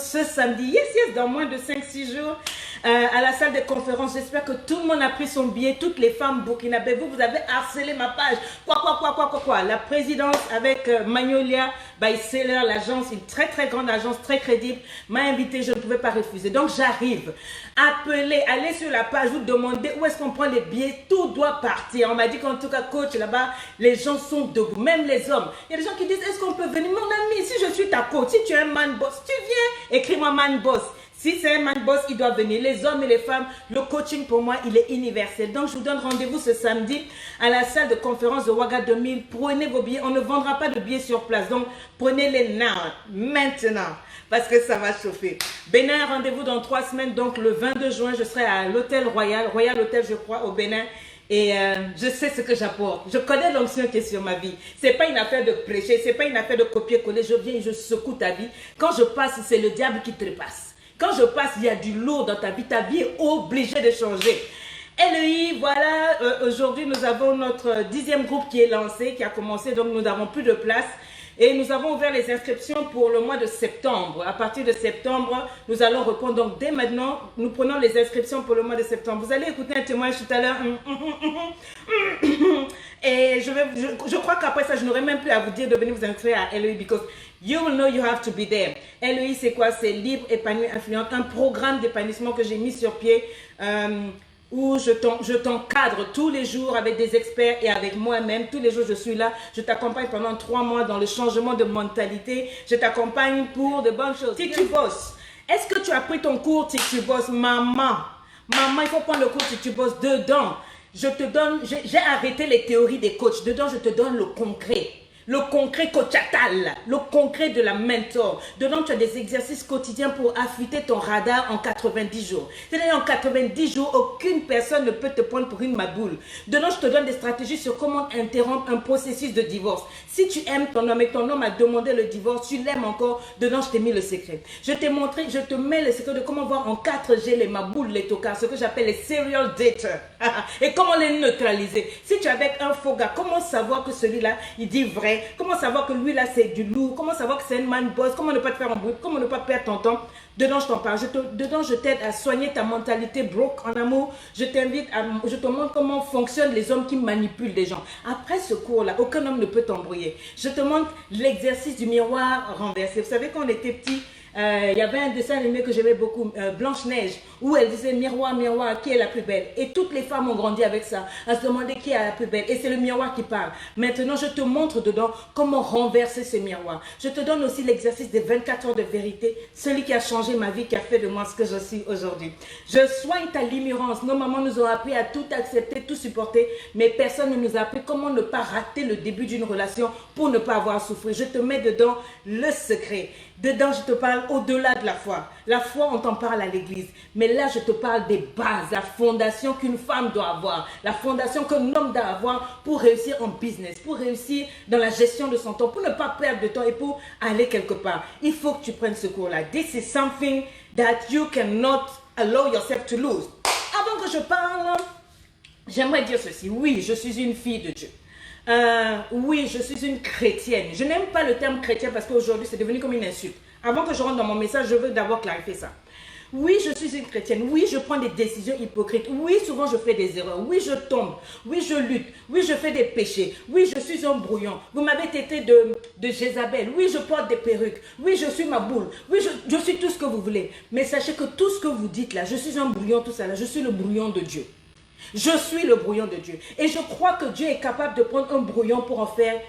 ce samedi. Yes, dans moins de 5-6 jours. À la salle de conférence. J'espère que tout le monde a pris son billet. Toutes les femmes burkinabées, vous avez harcelé ma page. Quoi. La présidence avec Magnolia by Seller, l'agence, une très grande agence, très crédible, m'a invité. Je ne pouvais pas refuser. Donc j'arrive. Appelez, allez sur la page, vous demandez où est-ce qu'on prend les billets. Tout doit partir. On m'a dit qu'en tout cas, coach, là-bas, les gens sont debout. Même les hommes. Il y a des gens qui disent, est-ce qu'on peut venir? Mon ami, si je suis ta coach, si tu es un man boss, tu viens, écris-moi man boss. Si c'est un man boss, il doit venir. Les hommes et les femmes, le coaching pour moi, il est universel. Donc, je vous donne rendez-vous ce samedi à la salle de conférence de Ouaga 2000. Prenez vos billets. On ne vendra pas de billets sur place. Donc, prenez-les maintenant, parce que ça va chauffer. Bénin, rendez-vous dans 3 semaines. Donc, le 22 juin, je serai à l'hôtel Royal Hôtel, je crois, au Bénin. Et je sais ce que j'apporte. Je connais l'onction qui est sur ma vie. Ce n'est pas une affaire de prêcher. Ce n'est pas une affaire de copier-coller. Je viens et je secoue ta vie. Quand je passe, c'est le diable qui trépasse. Quand je passe, il y a du lourd dans ta vie est obligée de changer. LEI, voilà, aujourd'hui nous avons notre 10e groupe qui est lancé, qui a commencé, donc nous n'avons plus de place. Et nous avons ouvert les inscriptions pour le mois de septembre. À partir de septembre, nous allons répondre. Donc dès maintenant, nous prenons les inscriptions pour le mois de septembre. Vous allez écouter un témoignage tout à l'heure. Et je crois qu'après ça, je n'aurai même plus à vous dire de venir vous inscrire à LEI because you will know you have to be there. LEI, c'est quoi? C'est Libre, Épanoui, Influente, un programme d'épanouissement que j'ai mis sur pied où je t'encadre tous les jours avec des experts et avec moi-même. Tous les jours, je suis là. Je t'accompagne pendant 3 mois dans le changement de mentalité. Je t'accompagne pour de bonnes choses. TikTok Boss, est-ce que tu as pris ton cours TikTok Boss? Maman, il faut prendre le cours TikTok Boss. Dedans, je te donne, j'ai arrêté les théories des coachs. Dedans, je te donne le concret. Le concret coachatal, le concret de la mentor. Dedans, tu as des exercices quotidiens pour affûter ton radar en 90 jours. C'est-à-dire en 90 jours, aucune personne ne peut te prendre pour une maboule. Dedans, je te donne des stratégies sur comment interrompre un processus de divorce. Si tu aimes ton homme et ton homme a demandé le divorce, tu l'aimes encore, dedans, je t'ai mis le secret. Je t'ai montré, je te mets le secret de comment voir en 4G les maboules, les tocards, ce que j'appelle les serial daters. Et comment les neutraliser. Si tu es avec un faux gars, comment savoir que celui-là, il dit vrai? Comment savoir que lui là c'est du lourd? Comment savoir que c'est un man boss? Comment ne pas te faire embrouiller? Comment ne pas perdre ton temps? Dedans je t'en parle. Dedans je t'aide à soigner ta mentalité broke en amour. Je te montre comment fonctionnent les hommes qui manipulent des gens. Après ce cours là, aucun homme ne peut t'embrouiller. Je te montre l'exercice du miroir renversé. Vous savez quand on était petit, il y avait un dessin animé que j'aimais beaucoup, Blanche-Neige, où elle disait miroir, miroir, qui est la plus belle? Et toutes les femmes ont grandi avec ça, à se demander qui est la plus belle. Et c'est le miroir qui parle. Maintenant, je te montre dedans comment renverser ce miroir. Je te donne aussi l'exercice des 24 heures de vérité, celui qui a changé ma vie, qui a fait de moi ce que je suis aujourd'hui. Je soigne ta limirance. Nos mamans nous ont appris à tout accepter, tout supporter, mais personne ne nous a appris comment ne pas rater le début d'une relation pour ne pas avoir à souffrir. Je te mets dedans le secret. Dedans, je te parle au-delà de la foi. La foi, on t'en parle à l'église. Mais là, je te parle des bases, la fondation qu'une femme doit avoir, la fondation qu'un homme doit avoir pour réussir en business, pour réussir dans la gestion de son temps, pour ne pas perdre de temps et pour aller quelque part. Il faut que tu prennes ce cours-là. This is something that you cannot allow yourself to lose. Avant que je parle, j'aimerais dire ceci. Oui, je suis une fille de Dieu. Oui, je suis une chrétienne. Je n'aime pas le terme chrétien parce qu'aujourd'hui, c'est devenu comme une insulte. Avant que je rentre dans mon message, je veux d'abord clarifier ça. Oui, je suis une chrétienne. Oui, je prends des décisions hypocrites. Oui, souvent je fais des erreurs. Oui, je tombe. Oui, je lutte. Oui, je fais des péchés. Oui, je suis un brouillon. Vous m'avez traité de Jézabel. Oui, je porte des perruques. Oui, je suis ma boule. Oui, je suis tout ce que vous voulez. Mais sachez que tout ce que vous dites là, je suis un brouillon, tout ça là, je suis le brouillon de Dieu. Je suis le brouillon de Dieu. Et je crois que Dieu est capable de prendre un brouillon pour en faire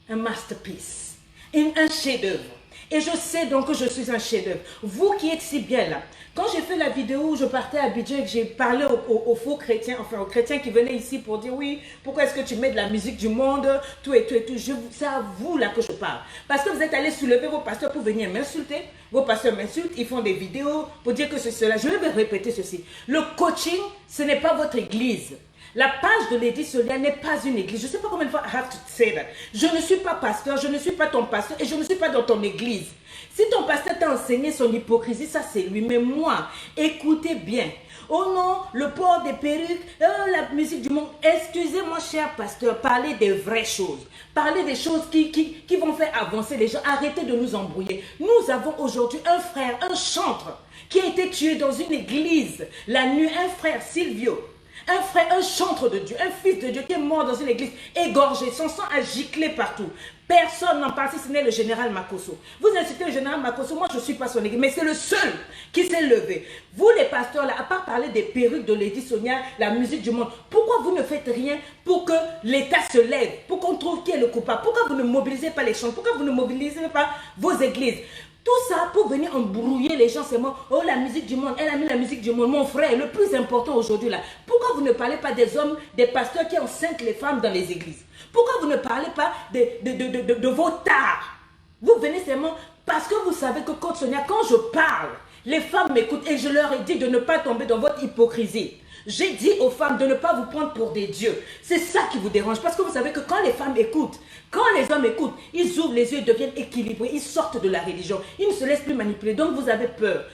un masterpiece, un chef-d'œuvre. Et je sais donc que je suis un chef-d'œuvre. Vous qui êtes si bien là, quand j'ai fait la vidéo où je partais à Abidjan et que j'ai parlé aux faux chrétiens, enfin aux chrétiens qui venaient ici pour dire oui, pourquoi est-ce que tu mets de la musique du monde, tout et tout et tout, c'est à vous là que je parle. Parce que vous êtes allés soulever vos pasteurs pour venir m'insulter, vos pasteurs m'insultent, ils font des vidéos pour dire que c'est cela. Je vais répéter ceci. Le coaching, ce n'est pas votre église. La page de Lady Sonia n'est pas une église. Je ne sais pas combien de fois I have to say that. Je ne suis pas pasteur, je ne suis pas ton pasteur et je ne suis pas dans ton église. Si ton pasteur t'a enseigné son hypocrisie, ça c'est lui. Mais moi, écoutez bien. Oh non, le port des perruques, la musique du monde. Excusez-moi, cher pasteur, parlez des vraies choses. Parlez des choses qui vont faire avancer les gens. Arrêtez de nous embrouiller. Nous avons aujourd'hui un frère, un chantre, qui a été tué dans une église la nuit. Un frère, Silvio. Un frère, un chantre de Dieu, un fils de Dieu qui est mort dans une église, égorgé, son sang a giclé partout. Personne n'en parle si ce n'est le général Makosso. Vous incitez le général Makosso, moi je ne suis pas son église, mais c'est le seul qui s'est levé. Vous les pasteurs là, à part parler des perruques de Lady Sonia, la musique du monde, pourquoi vous ne faites rien pour que l'État se lève, pour qu'on trouve qui est le coupable? Pourquoi vous ne mobilisez pas les chants? Pourquoi vous ne mobilisez pas vos églises? Tout ça pour venir embrouiller les gens, c'est moi. Oh, la musique du monde, elle a mis la musique du monde. Mon frère, le plus important aujourd'hui là, pourquoi vous ne parlez pas des hommes, des pasteurs qui enceintent les femmes dans les églises? Pourquoi vous ne parlez pas de vos tares? Vous venez seulement parce que vous savez que quand Sonia, quand je parle, les femmes m'écoutent et je leur ai dit de ne pas tomber dans votre hypocrisie. J'ai dit aux femmes de ne pas vous prendre pour des dieux. C'est ça qui vous dérange. Parce que vous savez que quand les femmes écoutent, quand les hommes écoutent, ils ouvrent les yeux, ils deviennent équilibrés, ils sortent de la religion. Ils ne se laissent plus manipuler. Donc vous avez peur.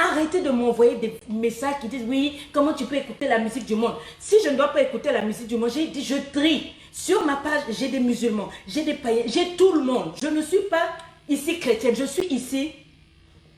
Arrêtez de m'envoyer des messages qui disent oui, comment tu peux écouter la musique du monde? Si je ne dois pas écouter la musique du monde, j'ai dit je trie. Sur ma page, j'ai des musulmans, j'ai des païens, j'ai tout le monde. Je ne suis pas ici chrétienne, je suis ici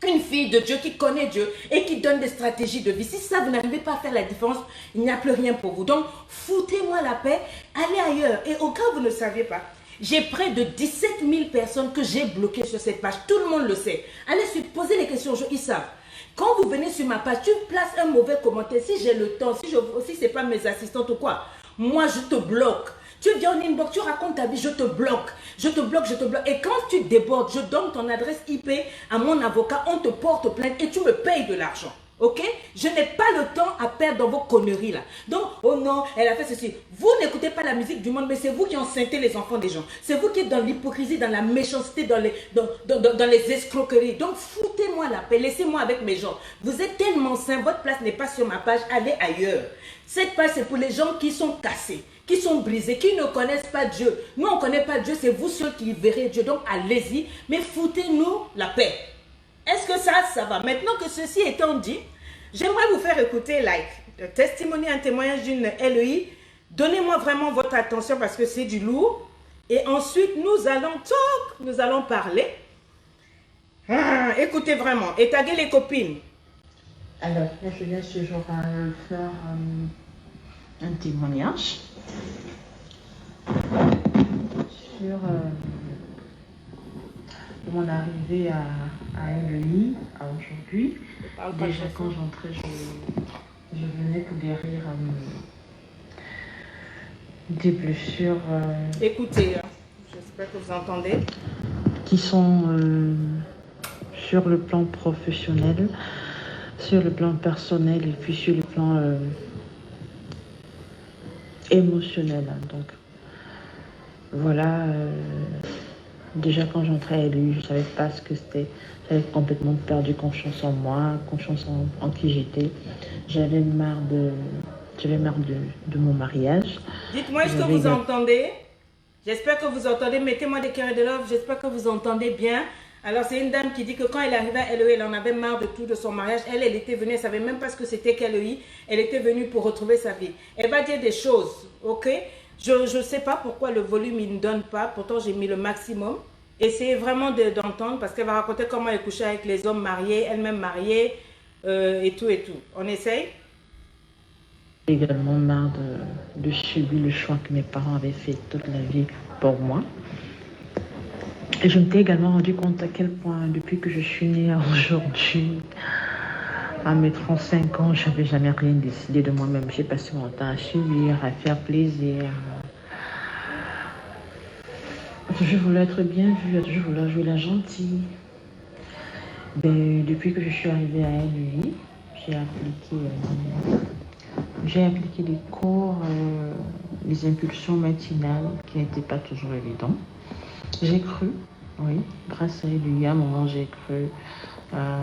une fille de Dieu qui connaît Dieu et qui donne des stratégies de vie. Si ça, vous n'arrivez pas à faire la différence, il n'y a plus rien pour vous. Donc, foutez-moi la paix, allez ailleurs. Et au cas où vous ne saviez pas, j'ai près de 17 000 personnes que j'ai bloquées sur cette page. Tout le monde le sait. Allez poser les questions, ils savent. Quand vous venez sur ma page, tu places un mauvais commentaire. Si j'ai le temps, si ce n'est pas mes assistantes ou quoi, moi, je te bloque. Tu viens en inbox, tu racontes ta vie, je te bloque. Je te bloque, je te bloque. Et quand tu débordes, je donne ton adresse IP à mon avocat, on te porte plainte et tu me payes de l'argent. Ok? Je n'ai pas le temps à perdre dans vos conneries là. Donc, oh non, elle a fait ceci. Vous n'écoutez pas la musique du monde, mais c'est vous qui enceintez les enfants des gens. C'est vous qui êtes dans l'hypocrisie, dans la méchanceté, dans les escroqueries. Donc, foutez-moi la paix, laissez-moi avec mes gens. Vous êtes tellement sains, votre place n'est pas sur ma page, allez ailleurs. Cette page, c'est pour les gens qui sont cassés, qui sont brisés, qui ne connaissent pas Dieu. Nous, on ne connaît pas Dieu, c'est vous seuls qui verrez Dieu. Donc, allez-y, mais foutez-nous la paix. Est-ce que ça va? Maintenant que ceci étant dit, j'aimerais vous faire écouter le testimony, un témoignage d'une LEI. Donnez-moi vraiment votre attention parce que c'est du lourd. Et ensuite, nous allons parler. Écoutez vraiment et taguez les copines. Alors, là, je viens ce jour à faire un témoignage sur mon arrivée à LEI à aujourd'hui. Déjà, quand j'entrais, je venais pour guérir des blessures. Écoutez, j'espère que vous entendez. Qui sont sur le plan professionnel, sur le plan personnel et puis sur le plan émotionnel. Donc, voilà. Déjà, quand j'entrais à LEI, je ne savais pas ce que c'était. J'avais complètement perdu confiance en moi, confiance en qui j'étais. J'avais marre de mon mariage. Dites-moi, est-ce que vous entendez? J'espère que vous entendez. Mettez-moi des cœurs de love. J'espère que vous entendez bien. Alors, c'est une dame qui dit que quand elle arrivait à LEI, elle en avait marre de tout, de son mariage. Elle était venue, elle ne savait même pas ce que c'était qu'LEI. Elle était venue pour retrouver sa vie. Elle va dire des choses, ok? Je ne sais pas pourquoi le volume, il ne donne pas. Pourtant, j'ai mis le maximum. Essayez vraiment d'entendre parce qu'elle va raconter comment elle couchait avec les hommes mariés, elle-même mariée, et tout et tout. On essaye? J'ai également marre de subir le choix que mes parents avaient fait toute la vie pour moi. Et je m'étais également rendu compte à quel point, depuis que je suis née à aujourd'hui, à mes 35 ans, je n'avais jamais rien décidé de moi-même. J'ai passé mon temps à subir, à faire plaisir. J'ai toujours voulu être bien vue, j'ai toujours voulu jouer la gentille. Depuis que je suis arrivée à LEI, j'ai appliqué les cours, les impulsions matinales qui n'étaient pas toujours évidentes. J'ai cru, oui, grâce à LEI, à un moment j'ai cru.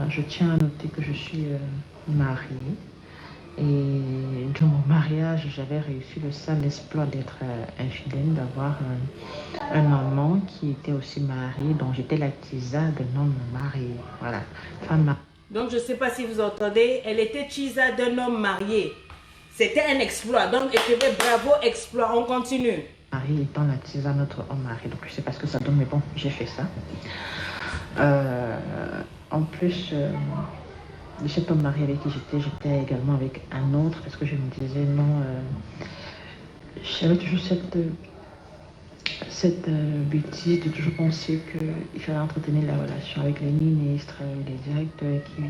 Je tiens à noter que je suis mariée Et de mon mariage, j'avais réussi le sale exploit d'être infidèle, d'avoir un amant qui était aussi marié, dont j'étais la tisa d'un homme marié. Voilà, femme mariée. Donc, je ne sais pas si vous entendez, elle était Chisa d'un homme marié. C'était un exploit. Donc, écrivez bravo, exploit. On continue. Marié étant la tisa notre homme marié. Donc, je ne sais pas ce que ça donne, mais bon, j'ai fait ça. En plus, de cet homme marié avec qui j'étais également avec un autre, parce que je me disais non, j'avais toujours cette bêtise de toujours penser qu'il fallait entretenir la relation avec les ministres, les directeurs qui...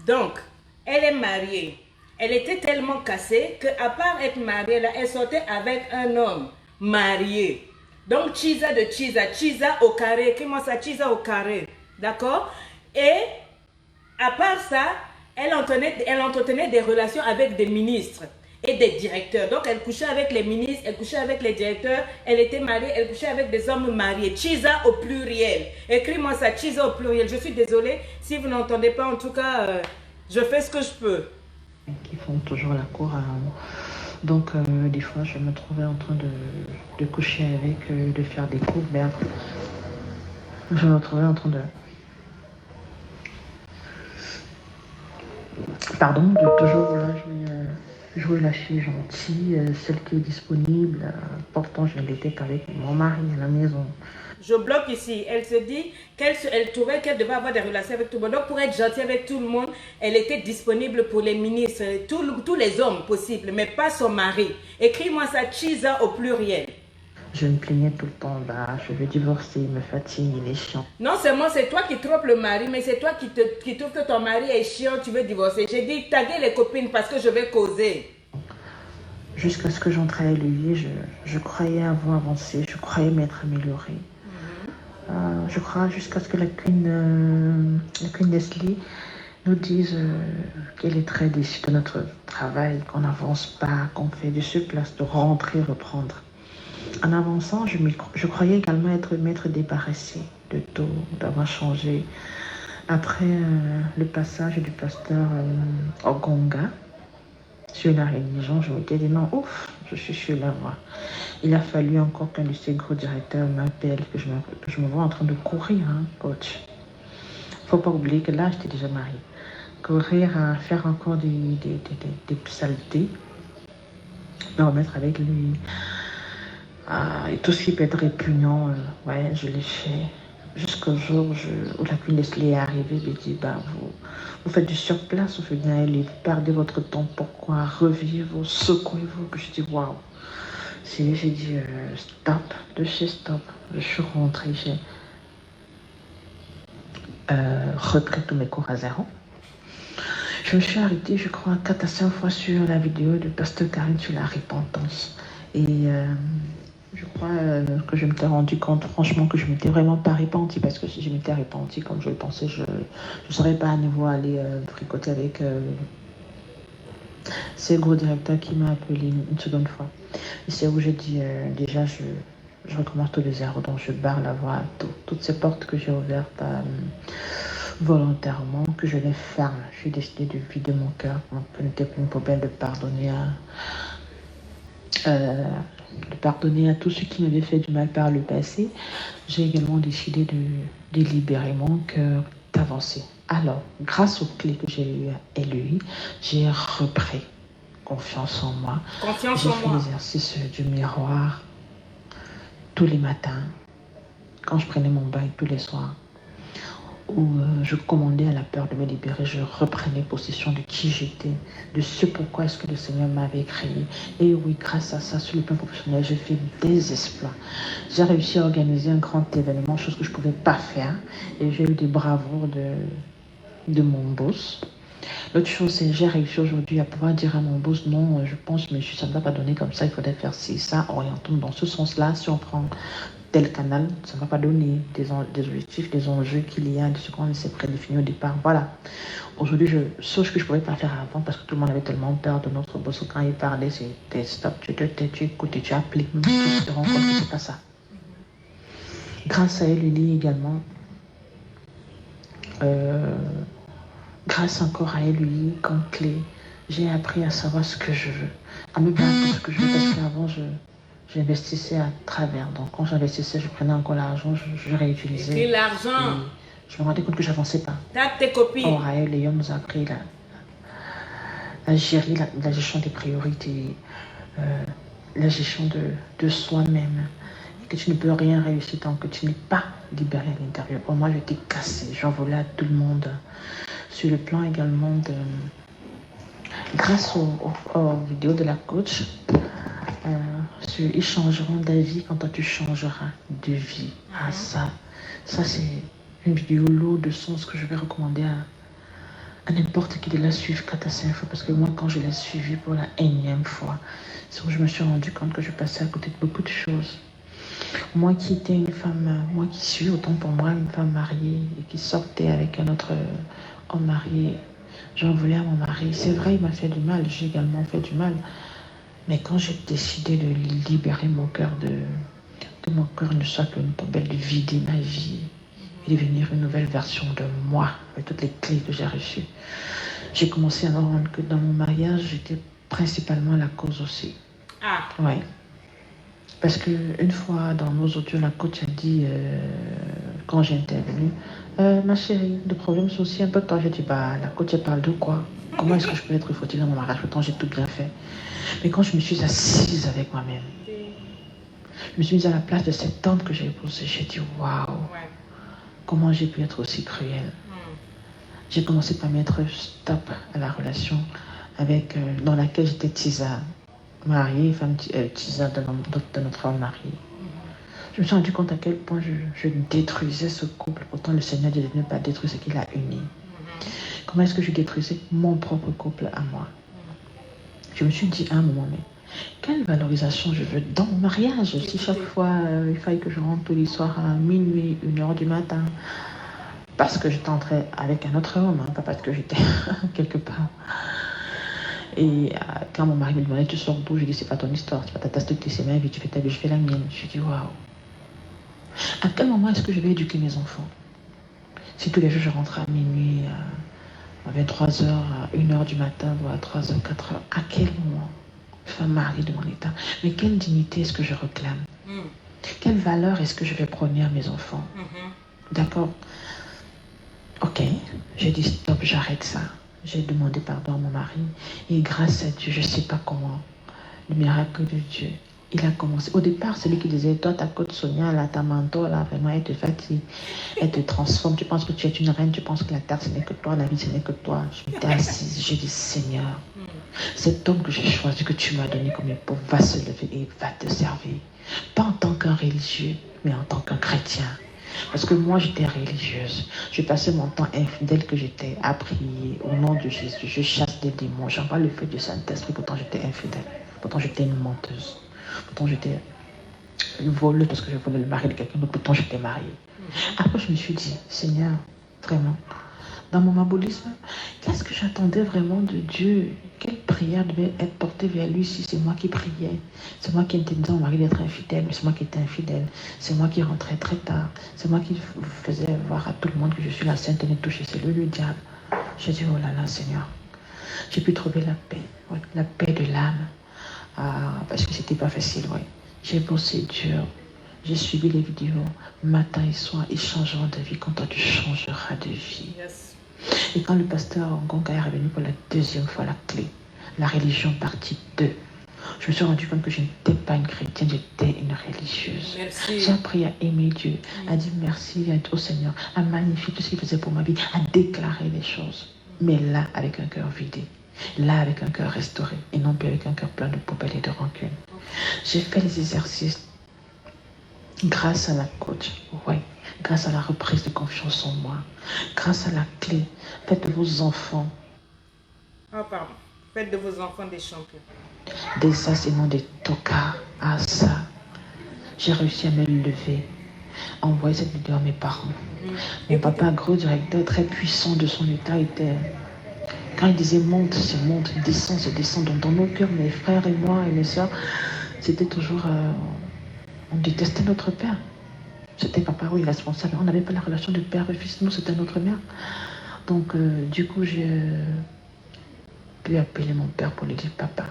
Donc, elle est mariée. Elle était tellement cassée qu'à part être mariée, là, elle sortait avec un homme marié. Donc, Chisa de Chisa, Chisa au carré, écris-moi ça, Chisa au carré. D'accord? Et à part ça, elle entretenait des relations avec des ministres et des directeurs. Donc, elle couchait avec les ministres, elle couchait avec les directeurs, elle était mariée, elle couchait avec des hommes mariés. Chisa au pluriel. Écris-moi ça, Chisa au pluriel. Je suis désolée si vous n'entendez pas, en tout cas, je fais ce que je peux. Qui font toujours la cour à... Donc, des fois, je me trouvais en train de coucher avec, de faire des coups, mais après, je me trouvais en train de... Pardon, de toujours vouloir jouer la fille gentille, celle qui est disponible. Pourtant, je ne l'étais qu'avec mon mari à la maison. Je bloque ici. Elle se dit qu'elle trouvait qu'elle devait avoir des relations avec tout le monde. Donc, pour être gentille avec tout le monde, elle était disponible pour les ministres, tous les hommes possibles, mais pas son mari. Écris-moi ça, Chisa au pluriel. Je me plaignais tout le temps, bah, je veux divorcer, il me fatigue, il est chiant. Non seulement c'est toi qui trompes le mari, mais c'est toi qui trouve que ton mari est chiant, tu veux divorcer. J'ai dit, taguez les copines parce que je vais causer. Jusqu'à ce que j'entrais à lui, je croyais avoir avancé, je croyais m'être améliorée. Je crois jusqu'à ce que la Queen Leslie nous dise qu'elle est très déçue de notre travail, qu'on n'avance pas, qu'on fait de ce place de rentrer, reprendre. En avançant, je croyais également m'être débarrassée de tout, d'avoir changé. Après le passage du pasteur Ogonga sur la religion, je m'étais dit non, ouf, je suis sur la voie. Il a fallu encore qu'un de ces gros directeurs m'appelle, que je me vois en train de courir, hein, coach. Faut pas oublier que là, j'étais déjà mariée. Courir à faire encore des saletés, me remettre avec lui. Et tout ce qui peut être répugnant, ouais, je l'ai fait. Jusqu'au jour où la Queen Leslie est arrivée, elle dit, bah, vous faites du surplace, vous venez aller, vous perdez votre temps, pourquoi revivre, secouez-vous. Je dis, waouh. J'ai dit, stop, de chez stop. Je suis rentrée, j'ai repris tous mes cours à zéro. Je me suis arrêtée, je crois, 4 à 5 fois sur la vidéo de Pasteur Karine sur la repentance. Et je crois que je m'étais rendu compte, franchement, que je ne m'étais vraiment pas repentie, parce que si je m'étais repentie comme je le pensais, je ne serais pas à nouveau aller tricoter avec ces gros directeurs qui m'a appelé une seconde fois. Et c'est où j'ai dit, déjà, je recommence tout de zéro, donc je barre la voie à toutes ces portes que j'ai ouvertes volontairement, que je les ferme. J'ai décidé de vider mon cœur. Ce n'était plus une poubelle de pardonner à tous ceux qui m'avaient fait du mal par le passé. J'ai également décidé de libérer mon cœur, d'avancer. Alors, grâce aux clés que j'ai eues à LEI, j'ai repris confiance en moi. J'ai fait l'exercice du miroir tous les matins, quand je prenais mon bain tous les soirs, où je commandais à la peur de me libérer, je reprenais possession de qui j'étais, de ce pourquoi est-ce que le Seigneur m'avait créé. Et oui, grâce à ça, sur le plan professionnel, j'ai fait des exploits. J'ai réussi à organiser un grand événement, chose que je ne pouvais pas faire, et j'ai eu des bravoures de mon boss. L'autre chose, c'est que j'ai réussi aujourd'hui à pouvoir dire à mon boss, non, je pense, mais ça ne va pas donner comme ça, il faudrait faire ci, ça, orientons dans ce sens-là. Si on prend tel canal, ça ne va pas donner des objectifs, des enjeux qu'il y a, de ce qu'on s'est prédéfini au départ. Voilà. Aujourd'hui, sauf que je ne pouvais pas faire avant parce que tout le monde avait tellement peur de notre boss. Quand il parlait, c'était stop, tu te tais, tu écoutes et tu appliques. Tu te rends compte que ce n'est pas ça. Grâce à elle, Lily également, grâce encore à elle, lui, comme clé, J'ai appris à savoir ce que je veux, à me battre pour ce que je veux, parce qu'avant, j'investissais à travers. Donc, quand j'investissais, je prenais encore l'argent, je réutilisais. Et l'argent. Je me rendais compte que je n'avançais pas. T'as tes copines. Or, à elle, Léon nous a appris la gestion des priorités, la gestion de soi-même. Que tu ne peux rien réussir tant que tu n'es pas libéré à l'intérieur. Pour moi, j'étais cassée, j'en voulais à tout le monde. Sur le plan également de... Grâce aux vidéos de la coach, ils changeront d'avis quand toi tu changeras de vie. Ah, ça c'est une vidéo lourde de sens que je vais recommander à n'importe qui de la suivre 4 à 5 fois, parce que moi, quand je l'ai suivie pour la énième fois, c'est où je me suis rendu compte que je passais à côté de beaucoup de choses. Moi qui étais une femme, moi qui suis autant pour moi une femme mariée et qui sortait avec un autre homme marié, j'en voulais à mon mari. C'est vrai, il m'a fait du mal, j'ai également fait du mal. Mais quand j'ai décidé de libérer mon cœur, de mon cœur ne soit qu'une poubelle, de vider ma vie et devenir une nouvelle version de moi, avec toutes les clés que j'ai reçues, j'ai commencé à me rendre que dans mon mariage, j'étais principalement la cause aussi. Ah. Ouais. Parce qu'une fois dans nos audios, la coach a dit, quand j'ai intervenu, ma chérie, le problème c'est aussi un peu toi. J'ai dit, bah, la coach elle parle de quoi? Comment est-ce que je peux être fautive dans mon mariage? Pourtant j'ai tout bien fait. Mais quand je me suis assise avec moi-même, je me suis mise à la place de cet homme que j'ai épousé. J'ai dit, waouh, comment j'ai pu être aussi cruelle? J'ai commencé par mettre stop à la relation avec, dans laquelle j'étais Tisa, mariée, femme Tisa de notre homme marié. Je me suis rendu compte à quel point je détruisais ce couple. Pourtant, le Seigneur dit de ne pas détruire ce qu'il a uni. Comment est-ce que je détruisais mon propre couple à moi? Je me suis dit à un moment, mais quelle valorisation je veux dans mon mariage? Si chaque fois, il fallait que je rentre tous les soirs à minuit, 1h du matin, parce que j'étais entrée avec un autre homme, hein, pas parce que j'étais quelque part. Et quand mon mari me demandait, tu sors d'où? Je dis, c'est pas ton histoire, c'est pas ta tasse de thé, c'est ma vie, tu fais ta vie, je fais la mienne. Je dis, waouh. À quel moment est-ce que je vais éduquer mes enfants? Si tous les jours je rentre à minuit, à 23h, à 1h du matin, ou à 3h, 4h, à quel moment? Femme mariée de mon état. Mais quelle dignité est-ce que je réclame? Quelle valeur est-ce que je vais prôner à mes enfants? D'accord? Ok, j'ai dit stop, j'arrête ça. J'ai demandé pardon à mon mari. Et grâce à Dieu, je ne sais pas comment, le miracle de Dieu, il a commencé. Au départ, c'est lui qui disait, toi, ta côte Sonia, là, ta mentor, là, vraiment, elle te fatigue, elle te transforme. Tu penses que tu es une reine, tu penses que la terre, ce n'est que toi, la vie, ce n'est que toi. Je m'étais assise, j'ai dit, Seigneur, cet homme que j'ai choisi, que tu m'as donné comme époux, va se lever et va te servir. Pas en tant qu'un religieux, mais en tant qu'un chrétien. Parce que moi, j'étais religieuse. Je passais mon temps infidèle que j'étais à prier au nom de Jésus. Je chasse des démons. J'envoie le feu du Saint-Esprit. Pourtant, j'étais infidèle. Pourtant, j'étais une menteuse. Pourtant, j'étais une voleuse parce que je volais le mari de quelqu'un d'autre. Pourtant, j'étais mariée. Après, je me suis dit, Seigneur, vraiment, dans mon mabolisme, qu'est-ce que j'attendais vraiment de Dieu? Quelle prière devait être portée vers lui si c'est moi qui priais? C'est moi qui interdisais mon mari d'être infidèle, mais c'est moi qui étais infidèle. C'est moi qui rentrais très tard. C'est moi qui faisais voir à tout le monde que je suis la sainte et ne touchée. C'est lui le diable. J'ai dit, oh là là, Seigneur. J'ai pu trouver la paix, ouais, la paix de l'âme. Parce que c'était pas facile, ouais. J'ai bossé dur. J'ai suivi les vidéos matin et soir. Ils changeront de vie quand toi tu changeras de vie. Yes. Et quand le pasteur Ngonga est revenu pour la deuxième fois, la clé, la religion partie 2, je me suis rendu compte que je n'étais pas une chrétienne, j'étais une religieuse. J'ai appris à aimer Dieu, à dire merci au Seigneur, à magnifier tout ce qu'il faisait pour ma vie, à déclarer les choses. Mais là, avec un cœur vidé, là, avec un cœur restauré, et non plus avec un cœur plein de poubelles et de rancune. J'ai fait les exercices grâce à la coach, ouais. Grâce à la reprise de confiance en moi, grâce à la clé, faites de vos enfants. Oh, pardon. Faites de vos enfants des champions. Des as et non des tocards. Ah, ça. J'ai réussi à me lever, à envoyer cette vidéo à mes parents. Mon papa, gros directeur, très puissant de son état, était. Quand il disait monte, c'est monte, descend, c'est descend. Donc, dans nos cœurs, mes frères et moi et mes soeurs, c'était toujours. On détestait notre père. C'était papa, oui, responsable. On n'avait pas la relation de père et fils. Nous, c'était notre mère. Donc, du coup, pu appeler mon père pour lui dire, papa,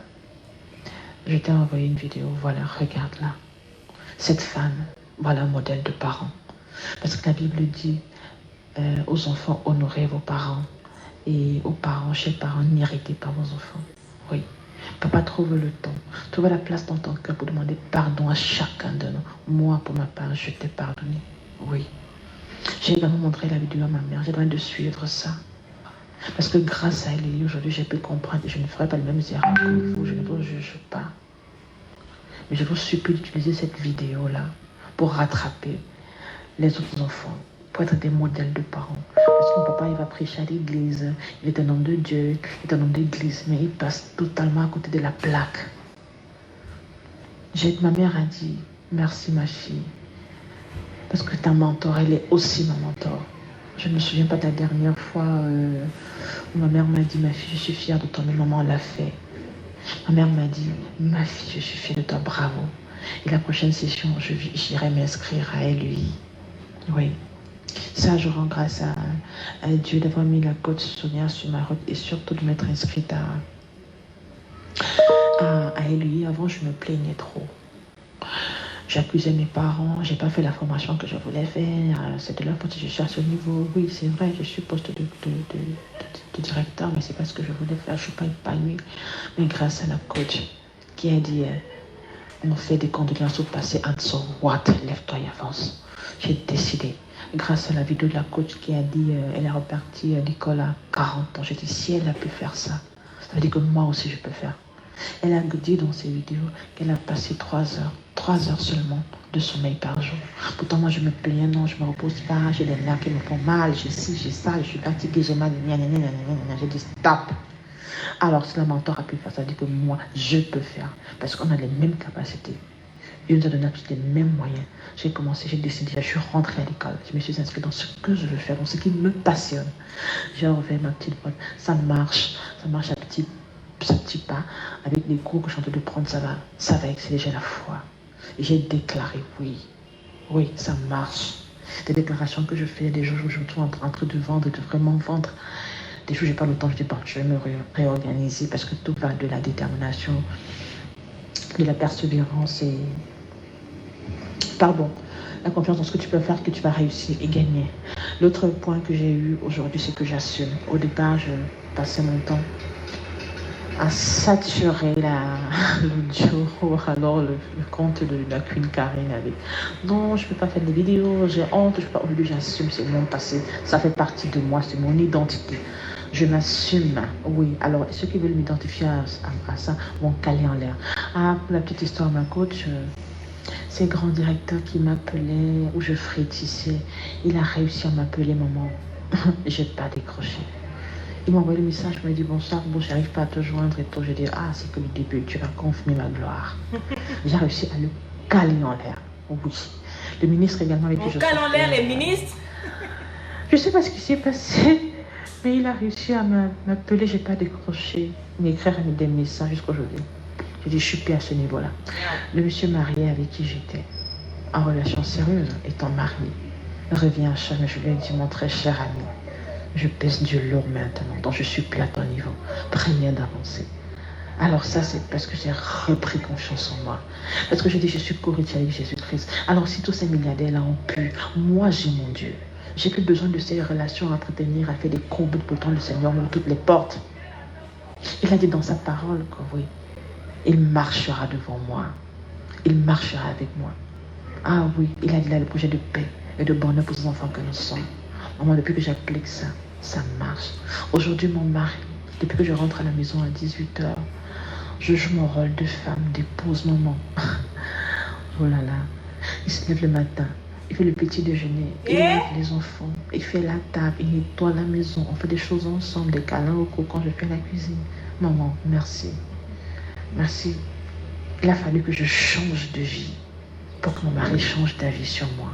je t'ai envoyé une vidéo, voilà, regarde-la. Cette femme, voilà un modèle de parent. Parce que la Bible dit aux enfants, honorez vos parents. Et aux parents, chers parents, n'irritez pas vos enfants. Oui. Papa, trouve le temps, trouve la place dans ton cœur pour demander pardon à chacun de nous. Moi, pour ma part, je t'ai pardonné. Oui. J'ai également montré la vidéo à ma mère. J'ai besoin de suivre ça. Parce que grâce à elle, aujourd'hui, j'ai pu comprendre et je ne ferai pas les mêmes erreurs que vous. Je ne vous juge pas. Mais je vous supplie d'utiliser cette vidéo-là pour rattraper les autres enfants, pour être des modèles de parents. Parce que mon papa, il va prêcher à l'église, il est un homme de Dieu, il est un homme d'église, mais il passe totalement à côté de la plaque. Ma mère a dit, merci ma fille, parce que ta mentor, elle est aussi ma mentor. Je ne me souviens pas de la dernière fois où ma mère m'a dit, ma fille, je suis fière de toi, mais maman l'a fait. Ma mère m'a dit, ma fille, je suis fière de toi, bravo. Et la prochaine session, j'irai m'inscrire à LUI. Oui. Ça, je rends grâce à Dieu d'avoir mis la côte Sonia sur ma route et surtout de m'être inscrite à LUI. Avant, je me plaignais trop. J'accusais mes parents, j'ai pas fait la formation que je voulais faire. C'est de leur faute si je suis à ce niveau. Oui, c'est vrai, je suis poste de directeur, mais c'est pas ce que je voulais faire. Je suis pas épanouie. Mais grâce à la coach qui a dit on fait des condoléances au passé, and so what? Lève-toi et avance. J'ai décidé. Grâce à la vidéo de la coach qui a dit elle est repartie à l'école à 40 ans. J'ai dit si elle a pu faire ça, ça veut dire que moi aussi je peux faire. Elle a dit dans ses vidéos qu'elle a passé 3 heures seulement de sommeil par jour. Pourtant moi je me plaignais, non, je me repose pas, j'ai les nerfs qui me font mal, j'ai ci, j'ai ça, je suis fatiguée, j'ai mal, j'ai dit stop. Alors si la mentor a pu faire ça, ça veut dire que moi je peux faire, parce qu'on a les mêmes capacités. Il nous a donné les mêmes moyens. J'ai commencé, j'ai décidé, je suis rentrée à l'école. Je me suis inscrite dans ce que je veux faire, dans ce qui me passionne. J'ai refait ma petite boîte. Ça marche à petit pas. Avec les cours que je suis en train de prendre, ça va exceller, j'ai la foi. Et j'ai déclaré oui, ça marche. Des déclarations que je fais, des jours où je me trouve en train de vendre, de vraiment vendre. Des jours où j'ai pas le temps, je dis, bon, je vais me réorganiser parce que tout va de la détermination, de la persévérance et la confiance dans ce que tu peux faire, que tu vas réussir et gagner. L'autre point que j'ai eu aujourd'hui, c'est que j'assume. Au départ, je passais mon temps à saturer l'audio ou alors le compte de la Queen Karine avec non, je ne peux pas faire des vidéos, j'ai honte, aujourd'hui j'assume, c'est mon passé, ça fait partie de moi, c'est mon identité. Je m'assume, oui. Alors, ceux qui veulent m'identifier à ça vont caler en l'air. Ah, pour la petite histoire, ma coach, c'est le grand directeur qui m'appelait, où je frétissais. Il a réussi à m'appeler maman. J'ai pas décroché. Il m'a envoyé le message, il m'a dit bonsoir, bon, j'arrive pas à te joindre et tout. Je dis ah, c'est que le début, tu vas confirmer ma gloire. J'ai réussi à le caler en l'air. Oui. Le ministre également avec qui je cale en l'air les ministres. Je sais pas ce qui s'est passé. Mais il a réussi à m'appeler, j'ai pas décroché, m'écrire des messages jusqu'aujourd'hui. J'ai dit, je suis plus à ce niveau-là. Le monsieur marié avec qui j'étais en relation sérieuse, étant marié, revient à charge, je lui ai dit, mon très cher ami, je pèse du lourd maintenant, donc je suis plus à ton niveau. Très bien d'avancer. Alors ça, c'est parce que j'ai repris confiance en moi. Parce que j'ai dit, je suis co-héritier avec Jésus-Christ. Alors si tous ces milliardaires-là ont pu, moi j'ai mon Dieu. J'ai plus besoin de ces relations à entretenir, à faire des combats. Pourtant, le Seigneur m'ouvre toutes les portes. Il a dit dans sa parole que oui, il marchera devant moi. Il marchera avec moi. Ah oui, il a dit là le projet de paix et de bonheur pour ses enfants que nous sommes. Maman, depuis que j'applique ça, ça marche. Aujourd'hui, mon mari, depuis que je rentre à la maison à 18h, je joue mon rôle de femme, d'épouse, maman. Oh là là, il se lève le matin. Il fait le petit déjeuner, il lave les enfants, il fait la table, il nettoie la maison, on fait des choses ensemble, des câlins au cou quand je fais la cuisine. Maman, merci. Merci. Il a fallu que je change de vie pour que mon mari change d'avis sur moi.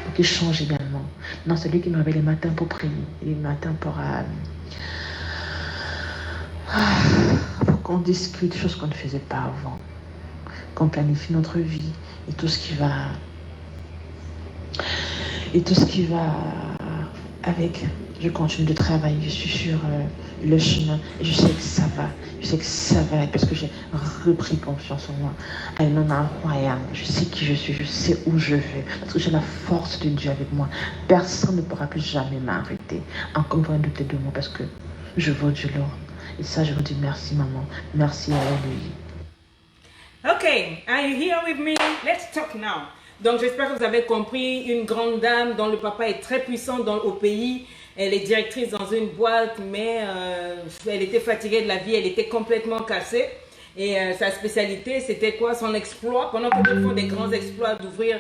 Pour qu'il change également. Non, c'est lui qui me réveille les matins pour prier, les matins pour qu'on discute des choses qu'on ne faisait pas avant. Qu'on planifie notre vie et tout ce qui va avec. Je continue de travailler, je suis sur le chemin. Et je sais que ça va. Je sais que ça va parce que j'ai repris confiance en moi. Un homme incroyable. Je sais qui je suis. Je sais où je vais. Parce que j'ai la force de Dieu avec moi. Personne ne pourra plus jamais m'arrêter. Encore une fois, douter de moi parce que je vaux du lourd. Et ça, je vous dis merci, maman. Merci à elle. Okay, are you here with me? Let's talk now. Donc j'espère que vous avez compris, une grande dame dont le papa est très puissant au pays. Elle est directrice dans une boîte, mais elle était fatiguée de la vie, elle était complètement cassée. Et sa spécialité, c'était quoi? Son exploit. Pendant que d'autres font des grands exploits d'ouvrir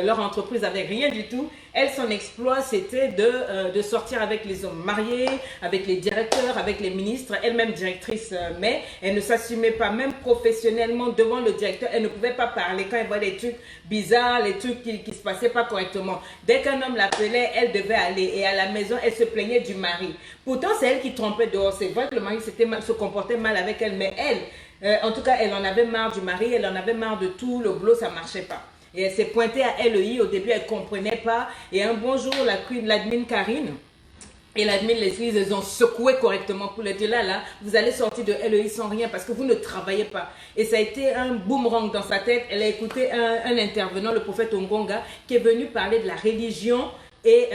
leur entreprise avec rien du tout, elle, son exploit, c'était de sortir avec les hommes mariés, avec les directeurs, avec les ministres, elle-même directrice, mais elle ne s'assumait pas, même professionnellement, devant le directeur. Elle ne pouvait pas parler quand elle voyait des trucs bizarres, les trucs qui ne se passaient pas correctement. Dès qu'un homme l'appelait, elle devait aller. Et à la maison, elle se plaignait du mari. Pourtant, c'est elle qui trompait dehors. C'est vrai que le mari se comportait mal avec elle, mais elle... en tout cas, elle en avait marre du mari, elle en avait marre de tout, le boulot, ça ne marchait pas. Et elle s'est pointée à LEI, au début, elle ne comprenait pas. Et un bon jour, l'admin Karine et l'admin Leslie, ils ont secoué correctement pour leur dire là, vous allez sortir de LEI sans rien parce que vous ne travaillez pas. Et ça a été un boomerang dans sa tête. Elle a écouté un intervenant, le prophète Ongonga, qui est venu parler de la religion et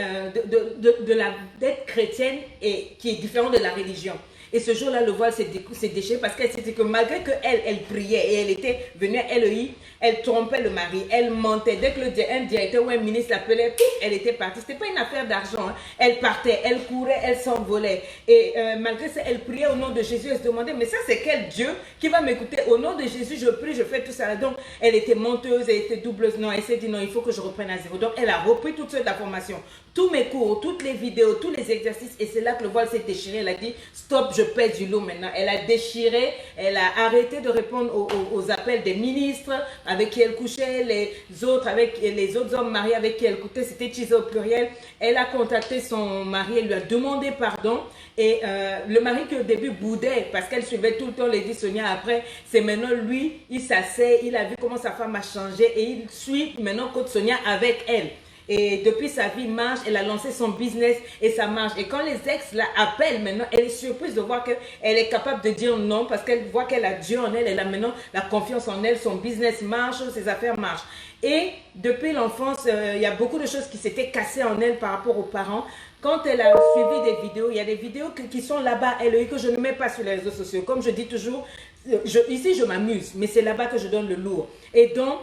d'être chrétienne et qui est différent de la religion. Et ce jour-là, le voile s'est déchiré parce qu'elle s'est dit que malgré qu'elle priait et elle était venue à LEI, elle trompait le mari, elle mentait. Dès que un directeur ou un ministre l'appelait, elle était partie. Ce n'était pas une affaire d'argent. Hein. Elle partait, elle courait, elle s'envolait. Et malgré ça, elle priait au nom de Jésus. Elle se demandait, mais ça c'est quel Dieu qui va m'écouter? Au nom de Jésus, je prie, je fais tout ça. Donc, elle était menteuse, elle était doubleuse. Non, elle s'est dit, non, il faut que je reprenne à zéro. Donc, elle a repris toute cette information. Tous mes cours, toutes les vidéos, tous les exercices. Et c'est là que le voile s'est déchiré. Elle a dit, stop, je pèse du lourd maintenant. Elle a déchiré, elle a arrêté de répondre aux appels des ministres avec qui elle couchait, les autres hommes mariés avec qui elle couchait, c'était utilisé au pluriel. Elle a contacté son mari, elle lui a demandé pardon. Et le mari qui au début boudait parce qu'elle suivait tout le temps Lady Sonia après, c'est maintenant lui, il s'assait, il a vu comment sa femme a changé et il suit maintenant Côte Sonia avec elle. Et depuis sa vie marche, elle a lancé son business et ça marche. Et quand les ex la appellent maintenant, elle est surprise de voir qu'elle est capable de dire non parce qu'elle voit qu'elle a Dieu en elle, elle a maintenant la confiance en elle, son business marche, ses affaires marchent. Et depuis l'enfance, il y a beaucoup de choses qui s'étaient cassées en elle par rapport aux parents. Quand elle a suivi des vidéos, il y a des vidéos qui sont là-bas, LEI, que je ne mets pas sur les réseaux sociaux. Comme je dis toujours, ici je m'amuse, mais c'est là-bas que je donne le lourd. Et donc,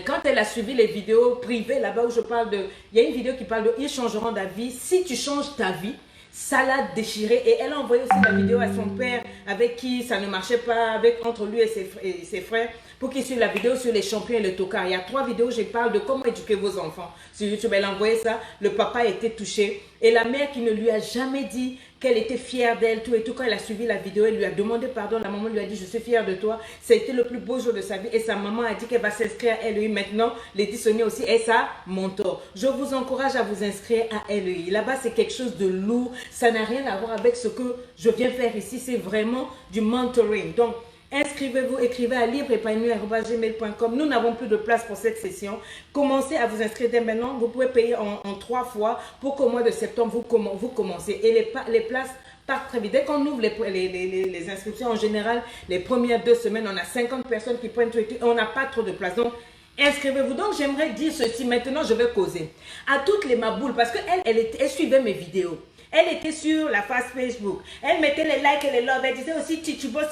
quand elle a suivi les vidéos privées là-bas où je parle de... Il y a une vidéo qui parle de « Ils changeront ta vie si tu changes ta vie ». Ça l'a déchiré et elle a envoyé aussi la vidéo à son père avec qui ça ne marchait pas entre lui et ses frères pour qu'il suive la vidéo sur les champions et le tocard. Il y a 3 vidéos où je parle de comment éduquer vos enfants. Sur YouTube, elle a envoyé ça. Le papa a été touché et la mère qui ne lui a jamais dit qu'elle était fière d'elle, tout et tout. Quand elle a suivi la vidéo, elle lui a demandé pardon. La maman lui a dit, je suis fière de toi. C'était le plus beau jour de sa vie. Et sa maman a dit qu'elle va s'inscrire à LEI maintenant. Lady Sonia aussi est sa mentor. Je vous encourage à vous inscrire à LEI. Là-bas, c'est quelque chose de lourd. Ça n'a rien à voir avec ce que je viens faire ici. C'est vraiment du mentoring. Donc, inscrivez-vous, écrivez à libreépanouie@gmail.com. Nous n'avons plus de place pour cette session. Commencez à vous inscrire dès maintenant. Vous pouvez payer en 3 fois pour qu'au mois de septembre, vous commencez. Et les places partent très vite. Dès qu'on ouvre les inscriptions, en général, les premières 2 semaines, on a 50 personnes qui prennent tout et on n'a pas trop de place. Donc, inscrivez-vous. Donc, j'aimerais dire ceci. Maintenant, je vais causer. À toutes les maboules, parce qu'elle suivait mes vidéos. Elle était sur la page Facebook. Elle mettait les likes et les loves. Elle disait aussi Titu Boss.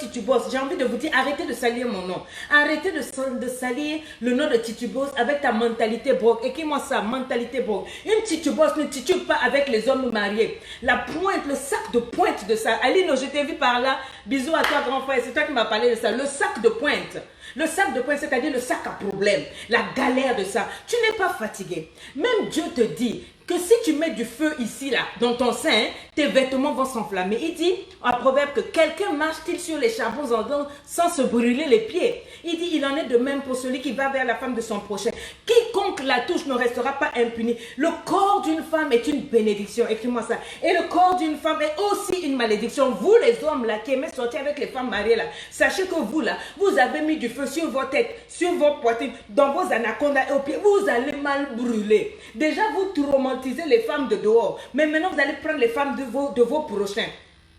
J'ai envie de vous dire, arrêtez de salir mon nom. Arrêtez de salir le nom de Titu Boss avec ta mentalité broke. Écris-moi ça, mentalité broke. Une Titu Boss ne titube pas avec les hommes mariés. La pointe, le sac de pointe de ça. Aline, je t'ai vu par là. Bisous à toi, grand frère. C'est toi qui m'as parlé de ça. Le sac de pointe. Le sac de pointe, c'est-à-dire le sac à problème. La galère de ça. Tu n'es pas fatigué. Même Dieu te dit que si tu mets du feu ici, là, dans ton sein, tes vêtements vont s'enflammer. Il dit, en proverbe, que quelqu'un marche-t-il sur les charbons ardents sans se brûler les pieds. Il dit, il en est de même pour celui qui va vers la femme de son prochain. Quiconque la touche ne restera pas impuni. Le corps d'une femme est une bénédiction. Écris-moi ça. Et le corps d'une femme est aussi une malédiction. Vous, les hommes, là, qui aimez sortir avec les femmes mariées, là, sachez que vous, là, vous avez mis du feu sur vos têtes, sur vos poitrines, dans vos anacondas et aux pieds. Vous allez mal brûler. Déjà, vous traumatisez les femmes de dehors. Mais maintenant, vous allez prendre les femmes de vos prochains.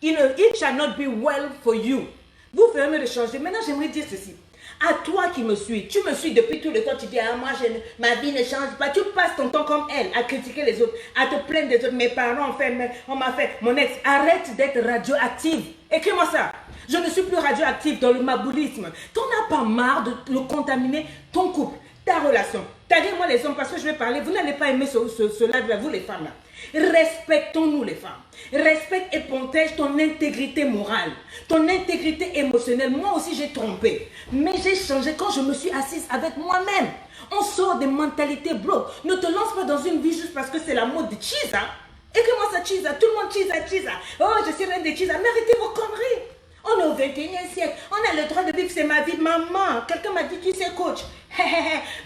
It shall not be well for you. Vous ferez mieux de changer. Maintenant, j'aimerais dire ceci. À toi qui me suis, tu me suis depuis tout le temps, tu dis, ah, moi, ma vie ne change pas. Tu passes ton temps comme elle, à critiquer les autres, à te plaindre des autres. Mes parents ont fait, on m'a fait, mon ex, arrête d'être radioactive. Écris-moi ça. Je ne suis plus radioactive dans le maboulisme. Tu n'as pas marre de le contaminer, ton couple, ta relation. T'as-dire moi les hommes, parce que je vais parler, vous n'allez pas aimer ce live-là, vous les femmes là. Respectons-nous les femmes. Respecte et protège ton intégrité morale, ton intégrité émotionnelle. Moi aussi j'ai trompé, mais j'ai changé quand je me suis assise avec moi-même. On sort des mentalités blocs. Ne te lance pas dans une vie juste parce que c'est la mode de cheese. Hein? Écris-moi ça cheese, tout le monde cheese. Oh, je suis reine de cheese. Méritez vos conneries. On est au 21e siècle. On a le droit de vivre, c'est ma vie. Maman, quelqu'un m'a dit, tu sais, coach.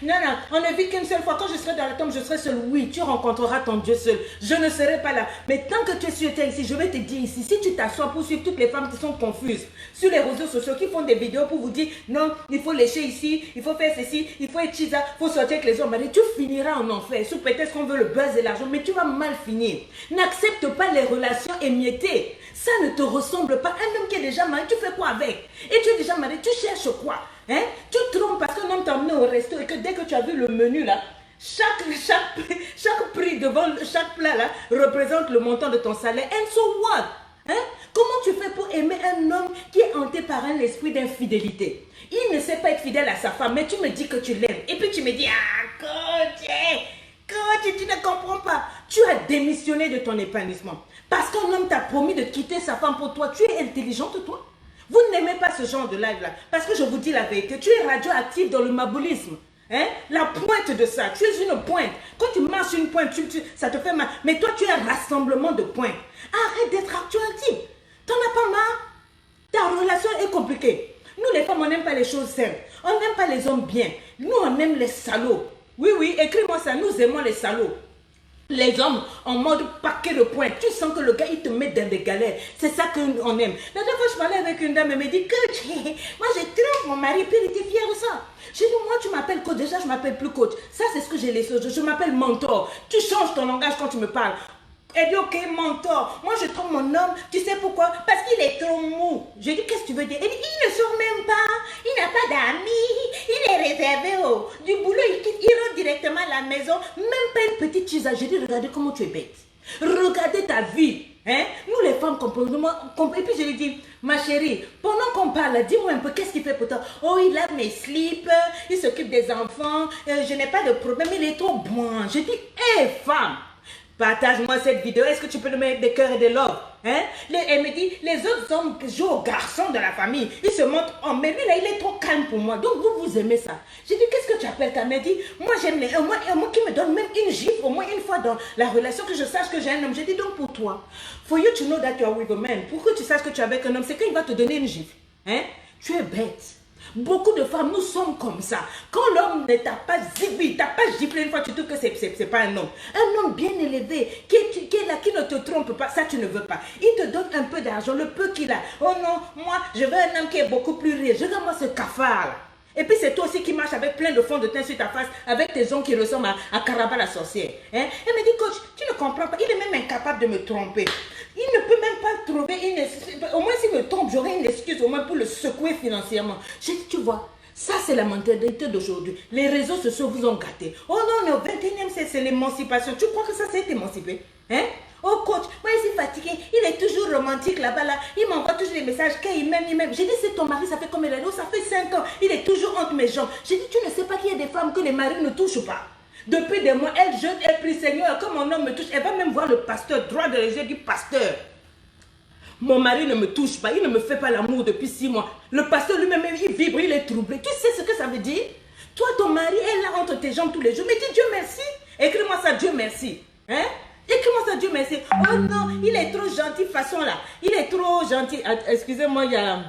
Non, on ne vit qu'une seule fois. Quand je serai dans la tombe, je serai seul. Oui, tu rencontreras ton Dieu seul. Je ne serai pas là. Mais tant que tu es sur terre ici, je vais te dire ici, si tu t'assois pour suivre toutes les femmes qui sont confuses sur les réseaux sociaux, qui font des vidéos pour vous dire, non, il faut lécher ici, il faut faire ceci, il faut être chisa, il faut sortir avec les hommes. Tu finiras en enfer. Sous peut-être qu'on veut le buzz et l'argent, mais tu vas mal finir. N'accepte pas les relations émiettées. Ça ne te ressemble pas. Un homme qui est déjà marié, tu fais quoi avec? Et tu es déjà marié, tu cherches quoi? Hein? Tu te trompes parce qu'un homme t'a emmené au resto et que dès que tu as vu le menu là, chaque prix devant chaque plat là représente le montant de ton salaire. And so what? Hein? Comment tu fais pour aimer un homme qui est hanté par un esprit d'infidélité? Il ne sait pas être fidèle à sa femme, mais tu me dis que tu l'aimes. Et puis tu me dis, ah, coach, tu ne comprends pas. Tu as démissionné de ton épanouissement. Parce qu'un homme t'a promis de quitter sa femme pour toi. Tu es intelligente, toi. Vous n'aimez pas ce genre de live-là. Parce que je vous dis la vérité. Tu es radioactif dans le maboulisme. Hein? La pointe de ça. Tu es une pointe. Quand tu marches une pointe, ça te fait mal. Mais toi, tu es un rassemblement de pointes. Arrête d'être radioactif. T'en as pas marre? Ta relation est compliquée. Nous, les femmes, on n'aime pas les choses simples. On n'aime pas les hommes bien. Nous, on aime les salauds. Oui, écris-moi ça. Nous aimons les salauds. Les hommes en mode paquet de points. Tu sens que le gars, il te met dans des galères. C'est ça qu'on aime. La dernière fois, je parlais avec une dame, elle me dit que moi, je trompe mon mari, puis il était fier de ça. J'ai dit, moi, tu m'appelles coach. Déjà, je m'appelle plus coach. Ça, c'est ce que j'ai laissé. Je m'appelle mentor. Tu changes ton langage quand tu me parles. Elle dit, ok, mentor. Moi, je trompe mon homme. Tu sais pourquoi? Parce qu'il est trop mou. J'ai dit, qu'est-ce que tu veux dire? Elle dit, il ne sort même pas. Il n'a pas d'amis. Il est réservé du boulot. Il rentre directement à la maison. Même pas une petite chisa. J'ai dit, regardez comment tu es bête. Regardez ta vie. Hein? Nous, les femmes, comprenons. Et puis, je lui dis, ma chérie, pendant qu'on parle, dis-moi un peu, qu'est-ce qu'il fait pour toi? Oh, il lave mes slips. Il s'occupe des enfants. Je n'ai pas de problème. Il est trop bon. J'ai dit, hé, femme. Partage-moi cette vidéo. Est-ce que tu peux nous mettre des cœurs et des love? Hein? Elle me dit, les autres hommes jouent aux garçons de la famille. Ils se montrent hommes. Mais lui, là, il est trop calme pour moi. Donc, vous aimez ça. J'ai dit, qu'est-ce que tu appelles ta mère? Dit, moi, j'aime les hommes. Moi qui me donne même une gifle, au moins une fois dans la relation, que je sache que j'ai un homme. J'ai dit, donc pour toi, for you to know that you are with a man, pour que tu saches que tu es avec un homme, c'est qu'il va te donner une gifle. Hein? Tu es bête. Beaucoup de femmes, nous sommes comme ça. Quand l'homme ne t'a pas giflé, une fois, tu trouves que c'est pas un homme. Un homme bien élevé, qui est là, qui ne te trompe pas, ça tu ne veux pas. Il te donne un peu d'argent, le peu qu'il a. Oh non, moi, je veux un homme qui est beaucoup plus riche. Regarde-moi ce cafard là. Et puis c'est toi aussi qui marches avec plein de fond de teint sur ta face, avec tes ongles qui ressemblent à Caraba la sorcière. Hein? Elle me dit, coach, tu ne comprends pas, il est même incapable de me tromper. Il ne peut même pas trouver une excuse. Au moins s'il me trompe, j'aurai une excuse au moins pour le secouer financièrement. J'ai dit, tu vois, ça c'est la mentalité d'aujourd'hui. Les réseaux sociaux vous ont gâté. Oh non, on est au 21e siècle, c'est l'émancipation. Tu crois que ça c'est émancipé? Hein? Oh coach, moi je suis fatiguée, il est toujours romantique là-bas là, il m'envoie toujours des messages qu'il m'aime. J'ai dit c'est ton mari, ça fait combien d'années? Ça fait 5 ans, il est toujours entre mes jambes. J'ai dit tu ne sais pas qu'il y a des femmes que les maris ne touchent pas. Depuis des mois, elle jeûne, elle prie Seigneur, comme mon homme me touche, elle va même voir le pasteur, droit de les yeux du pasteur. Mon mari ne me touche pas, il ne me fait pas l'amour depuis 6 mois. Le pasteur lui-même, il vibre, il est troublé. Tu sais ce que ça veut dire? Toi, ton mari est là entre tes jambes tous les jours. Mais dis Dieu merci. Écris-moi ça, Dieu merci. Hein? Écris-moi ça, Dieu merci. Oh non, il est trop gentil, façon là. Il est trop gentil. Excusez-moi, il y a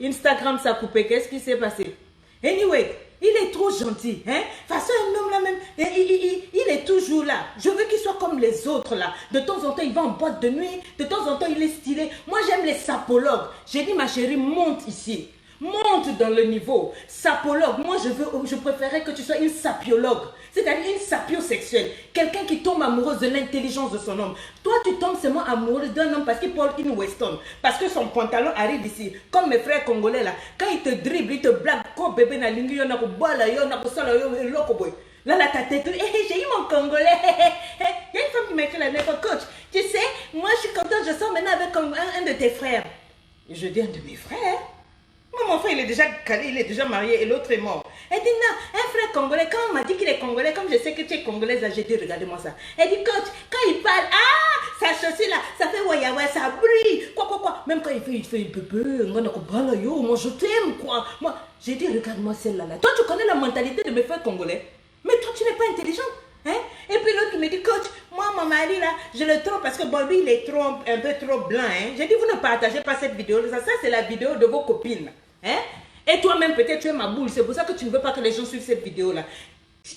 Instagram, ça a coupé. Qu'est-ce qui s'est passé? Anyway, il est trop gentil. Hein? Façon, un homme là même, il est toujours là. Je veux qu'il soit comme les autres là. De temps en temps, il va en boîte de nuit. De temps en temps, il est stylé. Moi, j'aime les sapologues. J'ai dit, ma chérie, monte ici. Monte dans le niveau. Sapologue. Moi, je préférais que tu sois une sapiologue. C'est-à-dire une sapiosexuelle. Quelqu'un qui tombe amoureuse de l'intelligence de son homme. Toi, tu tombes seulement amoureuse d'un homme parce qu'il porte une Weston. Parce que son pantalon arrive ici. Comme mes frères congolais là. Quand ils te dribblent, ils te blaguent. Quand bébé n'a lingu, y'en a pour bala, y'en a pour ça, là, ta tête, j'ai eu mon congolais. Il y a une femme qui m'a écrit la lettre, coach. Tu sais, moi, je suis contente, je sors maintenant avec un de tes frères. Et je dis, un de mes frères? Moi, mon frère, il est déjà calé, il est déjà marié et l'autre est mort. Elle dit, non, un frère congolais, quand on m'a dit qu'il est congolais, comme je sais que tu es congolaise, j'ai dit, regardez-moi ça. Elle dit, coach, quand il parle, sa chaussure là, ça fait ouais, ça brille, quoi. Même quand il fait un peu, moi, je t'aime, quoi. Moi, j'ai dit, regarde-moi celle-là. Toi, tu connais la mentalité de mes frères congolais, mais toi, tu n'es pas intelligent. Hein? Et puis l'autre qui me dit, coach, moi, mon mari là, je le trompe parce que Bobby, il est un peu trop blanc. Hein? J'ai dit, vous ne partagez pas cette vidéo. Ça c'est la vidéo de vos copines. Hein? Et toi-même, peut-être, tu es ma boule. C'est pour ça que tu ne veux pas que les gens suivent cette vidéo-là.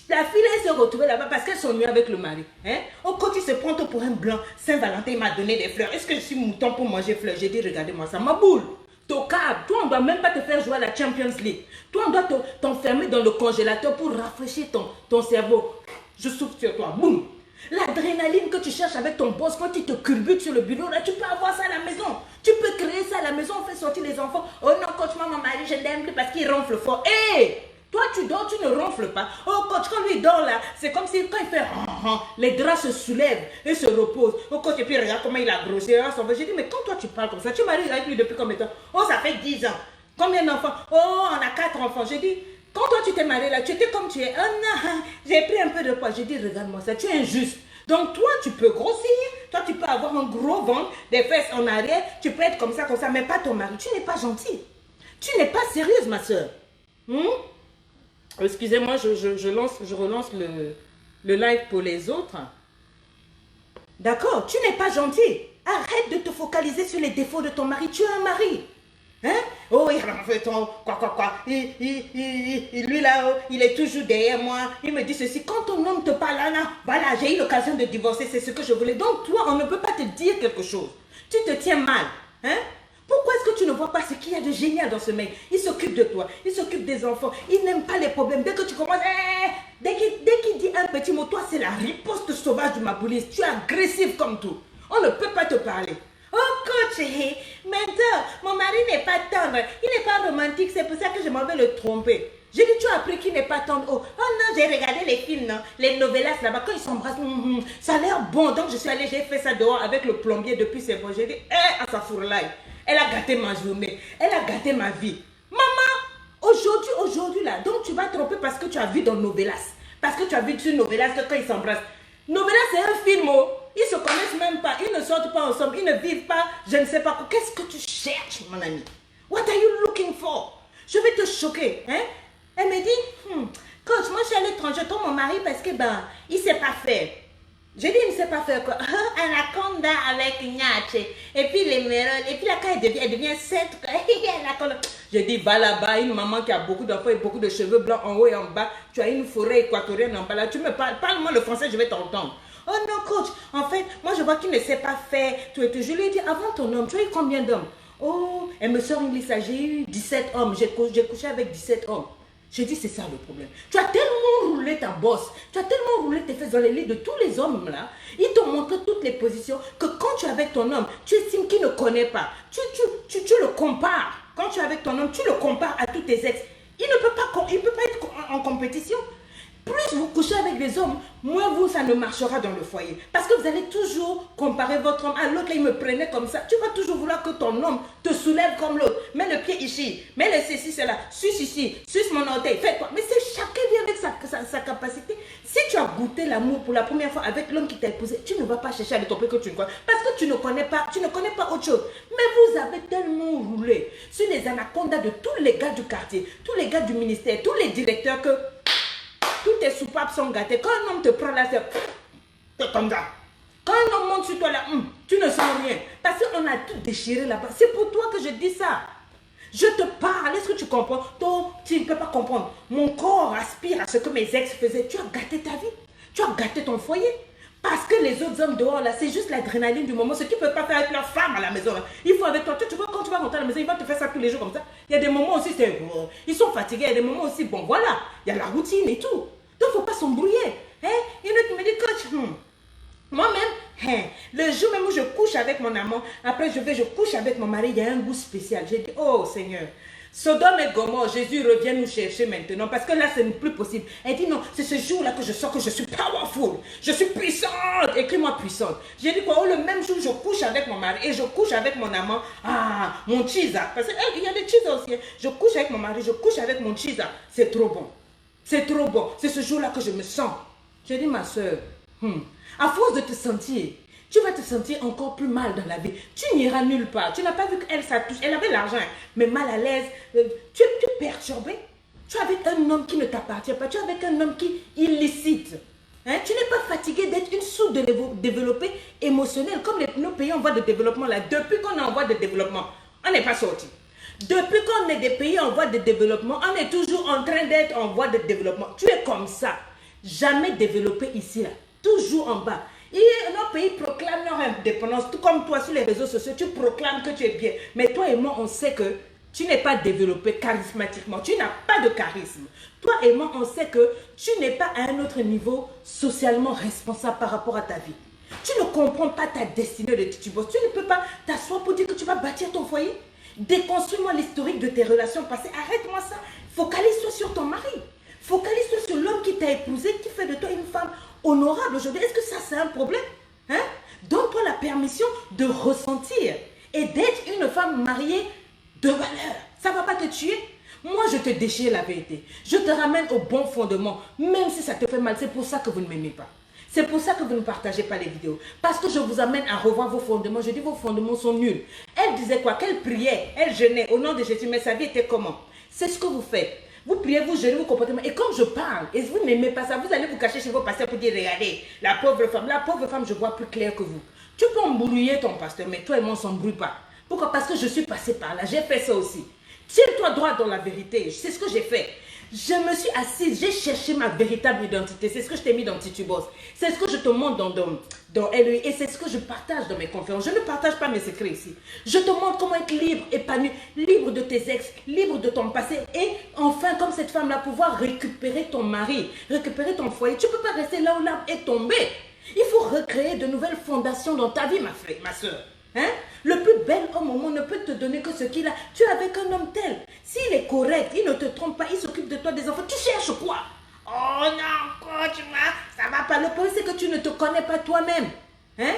La fille, elle s'est retrouvée là-bas parce qu'elle s'ennuie avec le mari. Hein? Au côté, il se prend pour un blanc. Saint-Valentin, il m'a donné des fleurs. Est-ce que je suis mouton pour manger fleurs? J'ai dit, regardez-moi ça, ma boule. Tocable. Toi, on ne doit même pas te faire jouer à la Champions League. Toi, on doit t'enfermer dans le congélateur pour rafraîchir ton cerveau. Je souffle sur toi. Boum. L'adrénaline que tu cherches avec ton boss quand il te culbute sur le bureau, là, tu peux avoir ça à la maison. Tu peux créer ça à la maison, on fait sortir les enfants. Oh non, coach, moi, mon mari, je l'aime plus parce qu'il ronfle fort. Hé! Toi, tu dors, tu ne ronfles pas. Oh, coach, quand lui dort là, c'est comme si quand il fait les draps se soulèvent et se reposent. Oh, coach, et puis regarde comment il a grossi. J'ai dit, mais quand toi tu parles comme ça, tu maries avec lui depuis combien de temps? Oh, ça fait 10 ans. Combien d'enfants? Oh, on a 4 enfants. J'ai dit, quand toi tu t'es marié là, tu étais comme tu es. Oh non, j'ai pris un peu de poids. J'ai dit, regarde-moi ça, tu es injuste. Donc toi, tu peux grossir. Toi, tu peux avoir un gros ventre, des fesses en arrière. Tu peux être comme ça, mais pas ton mari. Tu n'es pas gentil. Tu n'es pas sérieuse, ma soeur. Excusez-moi, je relance le live pour les autres. D'accord, tu n'es pas gentil. Arrête de te focaliser sur les défauts de ton mari. Tu as un mari. Hein? Oh, il fait ton quoi. Lui là, il est toujours derrière moi. Il me dit ceci. Quand ton homme te parle là, voilà, j'ai eu l'occasion de divorcer, c'est ce que je voulais. Donc toi, on ne peut pas te dire quelque chose. Tu te tiens mal. Hein? Pourquoi est-ce que tu ne vois pas ce qu'il y a de génial dans ce mec? Il s'occupe de toi, il s'occupe des enfants, il n'aime pas les problèmes. Dès que tu commences, dès qu'il dit un petit mot, toi c'est la riposte sauvage du mabouliste. Tu es agressif comme tout. On ne peut pas te parler. Oh coach, maintenant, mon mari n'est pas tendre, il n'est pas romantique, c'est pour ça que je m'en vais le tromper. J'ai dit, tu as appris qu'il n'est pas tendre. Oh non, j'ai regardé les films, non, les novellas là-bas, quand ils s'embrassent, ça a l'air bon. Donc je suis allée, j'ai fait ça dehors avec le plombier depuis c'est bon. J'ai dit, à sa fourlaille. Elle a gâté ma journée. Elle a gâté ma vie. Maman, aujourd'hui là, donc tu vas tromper parce que tu as vu dans Novelas. Parce que tu as vu sur Novelas que quand ils s'embrassent. Novelas c'est un film, oh. Ils se connaissent même pas. Ils ne sortent pas ensemble. Ils ne vivent pas. Je ne sais pas. Qu'est-ce que tu cherches, mon ami? What are you looking for? Je vais te choquer. Hein? Elle me dit, coach, moi je suis à l'étranger. Je tombe mon mari parce que, il ne sait pas faire. J'ai dit, il ne sait pas faire quoi? Anaconda avec Nyache. Et puis les mérodes. Et puis là, quand elle devient sainte, j'ai dit, va là-bas, une maman qui a beaucoup d'enfants et beaucoup de cheveux blancs en haut et en bas. Tu as une forêt équatorienne en bas là. Tu me parles, parle-moi le français, je vais t'entendre. Oh non, coach, en fait, moi je vois qu'il ne sait pas faire. Je lui ai dit, avant ton homme, tu as eu combien d'hommes? Oh, elle me sort une liste, j'ai eu 17 hommes. J'ai couché avec 17 hommes. J'ai dit, c'est ça le problème. Tu as tellement roulé ta bosse, tu as tellement roulé tes fesses dans les lits de tous les hommes là. Ils t'ont montré toutes les positions que quand tu es avec ton homme, tu estimes qu'il ne connaît pas. Tu le compares. Quand tu es avec ton homme, tu le compares à tous tes ex. Il ne peut pas être en compétition. Plus vous couchez avec des hommes, moins vous, ça ne marchera dans le foyer. Parce que vous allez toujours comparer votre homme à l'autre. Là, il me prenait comme ça. Tu vas toujours vouloir que ton homme te soulève comme l'autre. Mets le pied ici, mets le ceci, cela. Suce ici, suce mon orteil. Fais quoi? Mais c'est chacun vient avec sa capacité. Si tu as goûté l'amour pour la première fois avec l'homme qui t'a épousé, tu ne vas pas chercher à le tromper que tu ne connais. Parce que tu ne connais pas autre chose. Mais vous avez tellement roulé sur les anacondas de tous les gars du quartier, tous les gars du ministère, tous les directeurs que... Tous tes soupapes sont gâtés. Quand un homme te prend là, c'est comme ça. Quand un homme monte sur toi là, tu ne sens rien. Parce qu'on a tout déchiré là-bas. C'est pour toi que je dis ça. Je te parle. Est-ce que tu comprends? Toi, tu ne peux pas comprendre. Mon corps aspire à ce que mes ex faisaient. Tu as gâté ta vie. Tu as gâté ton foyer. Parce que les autres hommes dehors, là, c'est juste l'adrénaline du moment. Ce qu'ils ne peuvent pas faire avec leur femme à la maison. Là. Il faut avec toi. Tu vois, quand tu vas rentrer à la maison, ils vont te faire ça tous les jours comme ça. Il y a des moments aussi, ils sont fatigués. Il y a des moments aussi, bon, voilà. Il y a la routine et tout. Donc, il ne faut pas s'embrouiller. Hein? Il y en a qui me dit, coach, moi-même, le jour même où je couche avec mon amant, après je couche avec mon mari, il y a un goût spécial. J'ai dit, oh Seigneur, Sodome et Gomorrhe, Jésus revient nous chercher maintenant parce que là, ce n'est plus possible. Elle dit non, c'est ce jour-là que je sens que je suis powerful, je suis puissante. Écris-moi puissante. J'ai dit quoi? Oh, le même jour, je couche avec mon mari et je couche avec mon amant. Ah, mon chisa. Parce qu'il y a des chisa aussi. Je couche avec mon mari, je couche avec mon chisa. C'est trop bon. C'est trop bon. C'est ce jour-là que je me sens. J'ai dit, ma soeur, à force de te sentir, tu vas te sentir encore plus mal dans la vie. Tu n'iras nulle part. Tu n'as pas vu qu'elle, ça touche. Elle avait l'argent, mais mal à l'aise. Tu es perturbé. Tu es avec un homme qui ne t'appartient pas. Tu es avec un homme qui est illicite. Hein? Tu n'es pas fatigué d'être une sous-développée émotionnelle. Comme nos pays en voie de développement, là. Depuis qu'on est en voie de développement, on n'est pas sorti. Depuis qu'on est des pays en voie de développement, on est toujours en train d'être en voie de développement. Tu es comme ça. Jamais développé ici, là. Toujours en bas. Et nos pays proclament leur indépendance, tout comme toi sur les réseaux sociaux, tu proclames que tu es bien. Mais toi et moi, on sait que tu n'es pas développé charismatiquement, tu n'as pas de charisme. Toi et moi, on sait que tu n'es pas à un autre niveau socialement responsable par rapport à ta vie. Tu ne comprends pas ta destinée de titubos. Tu ne peux pas t'asseoir pour dire que tu vas bâtir ton foyer. Déconstruis-moi l'historique de tes relations passées. Arrête-moi ça. Focalise-toi sur ton mari. Focalise-toi sur l'homme qui t'a épousé, qui fait de toi une femme honorable aujourd'hui. Est-ce que ça, c'est un problème? Hein? Donne-toi la permission de ressentir et d'être une femme mariée de valeur. Ça ne va pas te tuer. Moi, je te déchire la vérité. Je te ramène au bon fondement. Même si ça te fait mal, c'est pour ça que vous ne m'aimez pas. C'est pour ça que vous ne partagez pas les vidéos. Parce que je vous amène à revoir vos fondements. Je dis vos fondements sont nuls. Elle disait quoi? Qu'elle priait, elle jeûnait au nom de Jésus. Mais sa vie était comment? C'est ce que vous faites. Vous priez, vous jeûnez, vous comportez. Et comme je parle, et vous n'aimez pas ça, vous allez vous cacher chez vos pasteurs pour dire, regardez, la pauvre femme, je vois plus clair que vous. Tu peux embrouiller ton pasteur, mais toi et moi, on ne s'embrouille pas. Pourquoi? Parce que je suis passée par là, j'ai fait ça aussi. Tiens-toi droit dans la vérité, c'est ce que j'ai fait. Je me suis assise, j'ai cherché ma véritable identité. C'est ce que je t'ai mis dans Titubos. C'est ce que je te montre dans LEI. Et c'est ce que je partage dans mes conférences. Je ne partage pas mes secrets ici. Je te montre comment être libre, épanoui, libre de tes ex, libre de ton passé. Et enfin, comme cette femme-là, pouvoir récupérer ton mari, récupérer ton foyer. Tu ne peux pas rester là où l'arbre est tombé. Il faut recréer de nouvelles fondations dans ta vie, ma soeur. Hein? Le plus bel homme au monde ne peut te donner que ce qu'il a. Tu es avec un homme tel. S'il est correct, il ne te trompe pas, il s'occupe de toi, des enfants. Tu cherches quoi? Oh non, coach, ça va pas. Le problème, c'est que tu ne te connais pas toi-même. Hein?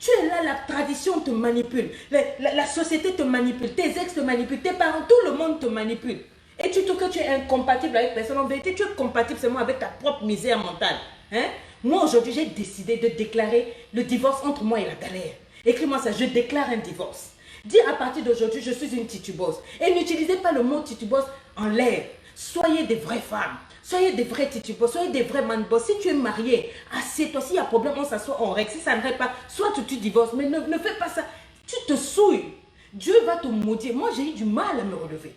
Tu es là, la tradition te manipule. La société te manipule. Tes ex te manipulent. Tes parents, tout le monde te manipule. Et tu trouves que tu es incompatible avec personne. En vérité, tu es compatible seulement avec ta propre misère mentale. Hein? Moi, aujourd'hui, j'ai décidé de déclarer le divorce entre moi et la galère. Écris-moi ça, je déclare un divorce. Dis à partir d'aujourd'hui, je suis une titubose. Et n'utilisez pas le mot titubose en l'air. Soyez des vraies femmes. Soyez des vrais titubos. Soyez des vrais manbos. Si tu es marié, assieds-toi. S'il y a problème, on s'assoit, on règle. Si ça ne règle pas, soit tu divorces. Mais ne fais pas ça. Tu te souilles. Dieu va te maudire. Moi, j'ai eu du mal à me relever.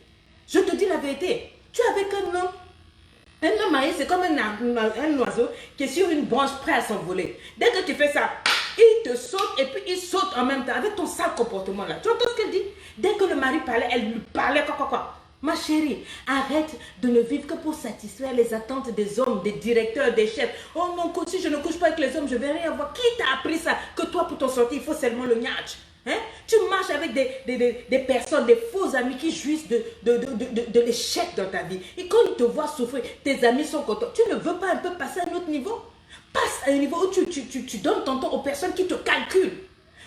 Je te dis la vérité. Tu es avec un homme. Un homme marié, c'est comme un oiseau qui est sur une branche prêt à s'envoler. Dès que tu fais ça, il te saute et puis il saute en même temps avec ton sale comportement là. Tu entends ce qu'elle dit? Dès que le mari parlait, elle lui parlait quoi. Ma chérie, arrête de ne vivre que pour satisfaire les attentes des hommes, des directeurs, des chefs. Oh non, si je ne couche pas avec les hommes, je ne vais rien voir. Qui t'a appris ça? Que toi, pour t'en sortir, il faut seulement le niach. Hein? Tu marches avec des personnes, des faux amis qui jouissent de l'échec dans ta vie. Et quand ils te voient souffrir, tes amis sont contents. Tu ne veux pas un peu passer à un autre niveau? Passe à un niveau où tu donnes ton temps aux personnes qui te calculent.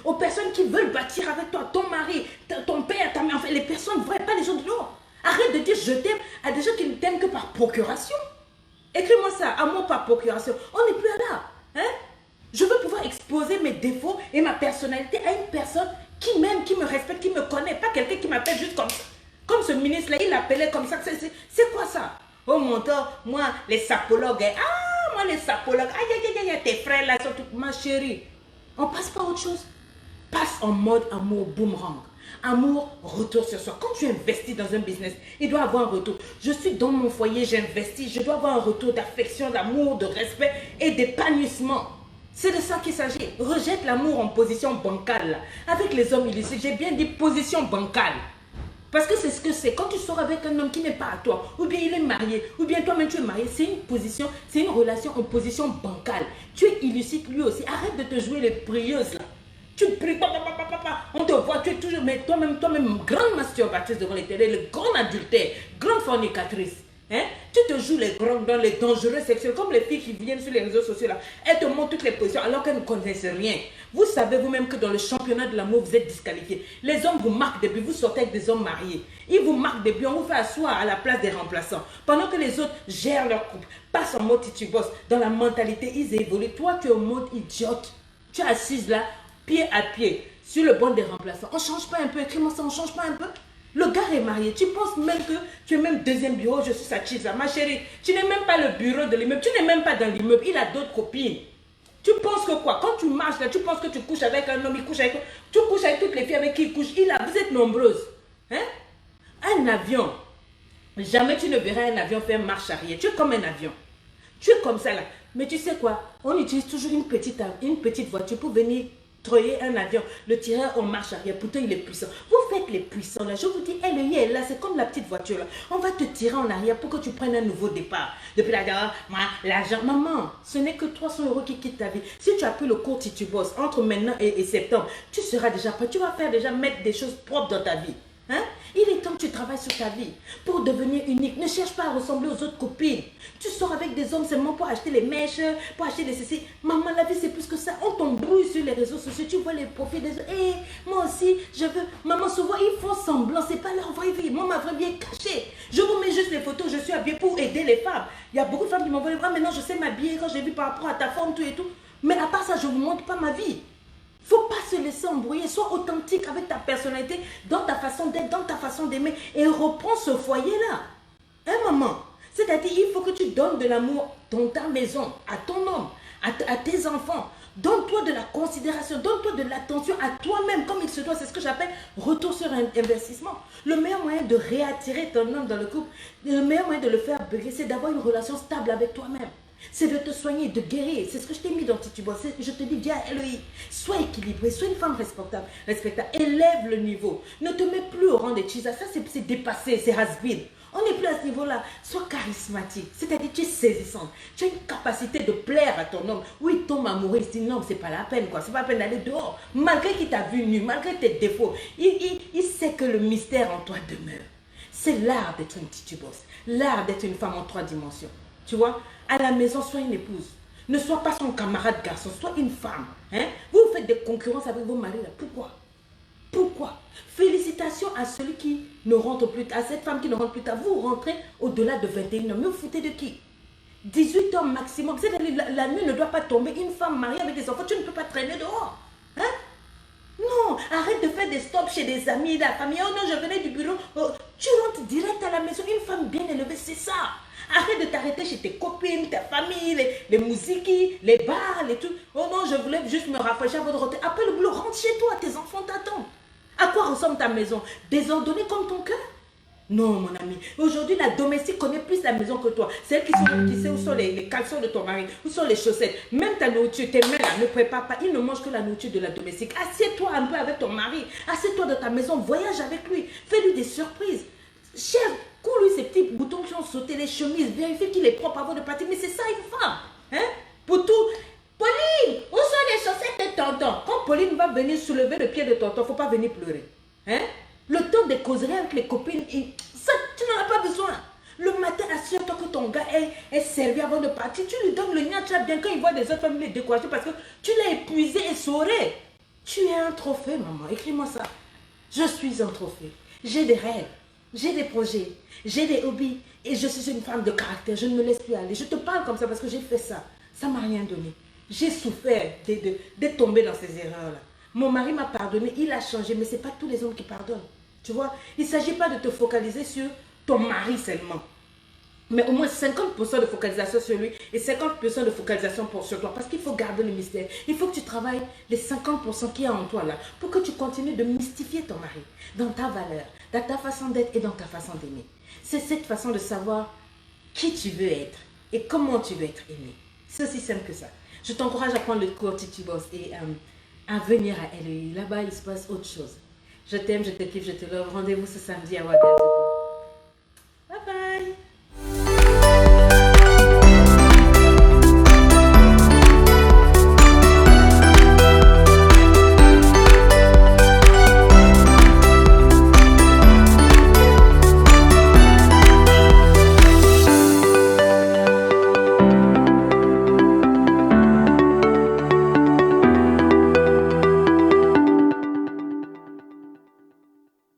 Aux personnes qui veulent bâtir avec toi, ton mari, ton père, ta mère, enfin les personnes vraies, pas les gens de l'or. Arrête de dire je t'aime à des gens qui ne t'aiment que par procuration. Écris-moi ça, amour par procuration. On n'est plus là. Hein? Je veux pouvoir exposer mes défauts et ma personnalité à une personne qui m'aime, qui me respecte, qui me connaît. Pas quelqu'un qui m'appelle juste comme ça. Comme ce ministre-là, il l'appelait comme ça. C'est quoi ça? Oh mon Dieu, moi, les sapologues. Ah, moi, les sapologues. Aïe, tes frères là, sont toutes. Ma chérie, on passe pas à autre chose. Passe en mode amour boomerang. Amour, retour sur soi. Quand tu investis dans un business, il doit avoir un retour. Je suis dans mon foyer, j'investis. Je dois avoir un retour d'affection, d'amour, de respect et d'épanouissement. C'est de ça qu'il s'agit. Rejette l'amour en position bancale. Là. Avec les hommes illicites, j'ai bien dit position bancale. Parce que c'est ce que c'est. Quand tu sors avec un homme qui n'est pas à toi, ou bien il est marié, ou bien toi-même tu es marié, c'est une position, c'est une relation en position bancale. Tu es illicite lui aussi. Arrête de te jouer les prieuses là. Tu pries, on te voit, tu es toujours, mais toi-même, grande masturbatrice devant les télé, le grand adultère, grande fornicatrice. Hein? Tu te joues les grands dans les dangereux sexuels, comme les filles qui viennent sur les réseaux sociaux là, elles te montrent toutes les positions alors qu'elles ne connaissent rien. Vous savez vous-même que dans le championnat de l'amour, vous êtes disqualifiés. Les hommes vous marquent des buts, vous sortez avec des hommes mariés. Ils vous marquent des buts, on vous fait asseoir à la place des remplaçants. Pendant que les autres gèrent leur couple, passent en mode titubos, dans la mentalité, ils évoluent. Toi, tu es au mode idiote. Tu es assise là, pied à pied, sur le banc des remplaçants. On ne change pas un peu, écris-moi ça, on ne change pas un peu. Le gars est marié, tu penses même que tu es même deuxième bureau, je suis sa cheese là. Ma chérie, tu n'es même pas le bureau de l'immeuble, tu n'es même pas dans l'immeuble, il a d'autres copines. Tu penses que quoi? Quand tu marches là, tu penses que tu couches avec un homme, il couche avec... Tu couches avec toutes les filles avec qui il couche, vous êtes nombreuses. Hein? Un avion, jamais tu ne verras un avion faire marche arrière, tu es comme un avion. Tu es comme ça là. Mais tu sais quoi? On utilise toujours une petite voiture pour venir... un avion, le tireur en marche arrière, pourtant il est puissant. Vous faites les puissants là, je vous dis, LEI est là, c'est comme la petite voiture là. On va te tirer en arrière pour que tu prennes un nouveau départ. Depuis l'argent, maman, ce n'est que 300 € qui quittent ta vie. Si tu as pris le cours Titubos entre maintenant et septembre, tu seras déjà prêt, tu vas faire déjà mettre des choses propres dans ta vie. Hein? Il est temps que tu travailles sur ta vie pour devenir unique. Ne cherche pas à ressembler aux autres copines. Tu sors avec des hommes seulement pour acheter les mèches, pour acheter des ceci. Maman, la vie c'est plus que ça. On t'embrouille sur les réseaux sociaux. Tu vois les profils des autres. Hey, moi aussi, je veux. Maman, souvent ils font semblant. C'est pas leur vraie vie. Moi, ma vraie vie est cachée. Je vous mets juste les photos. Je suis habillée pour aider les femmes. Il y a beaucoup de femmes qui m'envoient. Ah, maintenant je sais m'habiller quand j'ai vu par rapport à ta forme, tout et tout. Mais à part ça, je ne vous montre pas ma vie. Il ne faut pas se laisser embrouiller, sois authentique avec ta personnalité, dans ta façon d'être, dans ta façon d'aimer et reprends ce foyer-là. Hein, maman? C'est-à-dire, il faut que tu donnes de l'amour dans ta maison, à ton homme, à tes enfants. Donne-toi de la considération, donne-toi de l'attention à toi-même, comme il se doit. C'est ce que j'appelle retour sur un investissement. Le meilleur moyen de réattirer ton homme dans le couple, le meilleur moyen de le faire bugger, c'est d'avoir une relation stable avec toi-même. C'est de te soigner, de guérir. C'est ce que je t'ai mis dans Titubos. Je te dis, viens, LEI, sois équilibré, sois une femme respectable. Élève le niveau. Ne te mets plus au rang des chisas. Ça, c'est dépassé, c'est has-been. On n'est plus à ce niveau-là. Sois charismatique. C'est-à-dire, tu es saisissante. Tu as une capacité de plaire à ton homme. Oui, il tombe amoureux. Il dit non, c'est pas la peine, quoi. C'est pas la peine d'aller dehors. Malgré qu'il t'a vu nu, malgré tes défauts, il sait que le mystère en toi demeure. C'est l'art d'être une Titubos. L'art d'être une femme en 3 dimensions. Tu vois, à la maison, sois une épouse. Ne sois pas son camarade garçon, sois une femme. Hein? Vous faites des concurrences avec vos maris là. Pourquoi? Pourquoi? Félicitations à celui qui ne rentre plus tard, à cette femme qui ne rentre plus tard. Vous rentrez au-delà de 21 ans. Mais vous foutez de qui? 18 ans maximum. La nuit ne doit pas tomber. Une femme mariée avec des enfants, tu ne peux pas traîner dehors. Hein? Non, arrête de faire des stops chez des amis, la famille. Oh non, je venais du bureau. Oh, tu rentres direct à la maison. Une femme bien élevée, c'est ça. Arrête de t'arrêter chez tes copines, ta famille, les musiques, les bars, les trucs. Oh non, je voulais juste me rafraîchir avant de rentrer. Après le boulot, rentre chez toi, tes enfants t'attendent. À quoi ressemble ta maison? Désordonnée comme ton cœur? Non, mon ami. Aujourd'hui, la domestique connaît plus la maison que toi. C'est elle qui sait où sont les caleçons de ton mari, où sont les chaussettes. Même ta nourriture, tes mains là, ne prépare pas. Il ne mange que la nourriture de la domestique. Assieds-toi un peu avec ton mari. Assieds-toi dans ta maison. Voyage avec lui. Fais-lui des surprises. Chef, cours-lui ces petits boutons qui ont sauté les chemises. Vérifie qu'il est propre avant de partir. Mais c'est ça une femme. Hein? Pour tout. Pauline, où sont les chaussettes de tonton? Quand Pauline va venir soulever le pied de tonton, il ne faut pas venir pleurer. Hein? Le temps de causerie avec les copines, ça, tu n'en as pas besoin. Le matin, assure-toi que ton gars est servi avant de partir. Tu lui donnes le gnat bien quand il voit des autres femmes les décourager parce que tu l'as épuisé et sauré. Tu es un trophée, maman. Écris-moi ça. Je suis un trophée. J'ai des rêves. J'ai des projets, j'ai des hobbies et je suis une femme de caractère, je ne me laisse plus aller. Je te parle comme ça parce que j'ai fait ça. Ça ne m'a rien donné. J'ai souffert d'être tombée dans ces erreurs-là. Mon mari m'a pardonné, il a changé, mais ce n'est pas tous les hommes qui pardonnent. Tu vois, il ne s'agit pas de te focaliser sur ton mari seulement. Mais au moins 50% de focalisation sur lui et 50% de focalisation sur toi. Parce qu'il faut garder le mystère. Il faut que tu travailles les 50% qu'il y a en toi là. Pour que tu continues de mystifier ton mari. Dans ta valeur, dans ta façon d'être et dans ta façon d'aimer. C'est cette façon de savoir qui tu veux être et comment tu veux être aimé. C'est aussi simple que ça. Je t'encourage à prendre le cours Titi Boss et à venir à LEI. Là-bas, il se passe autre chose. Je t'aime, je te kiffe, je te love. Rendez-vous ce samedi à Ouagadougou.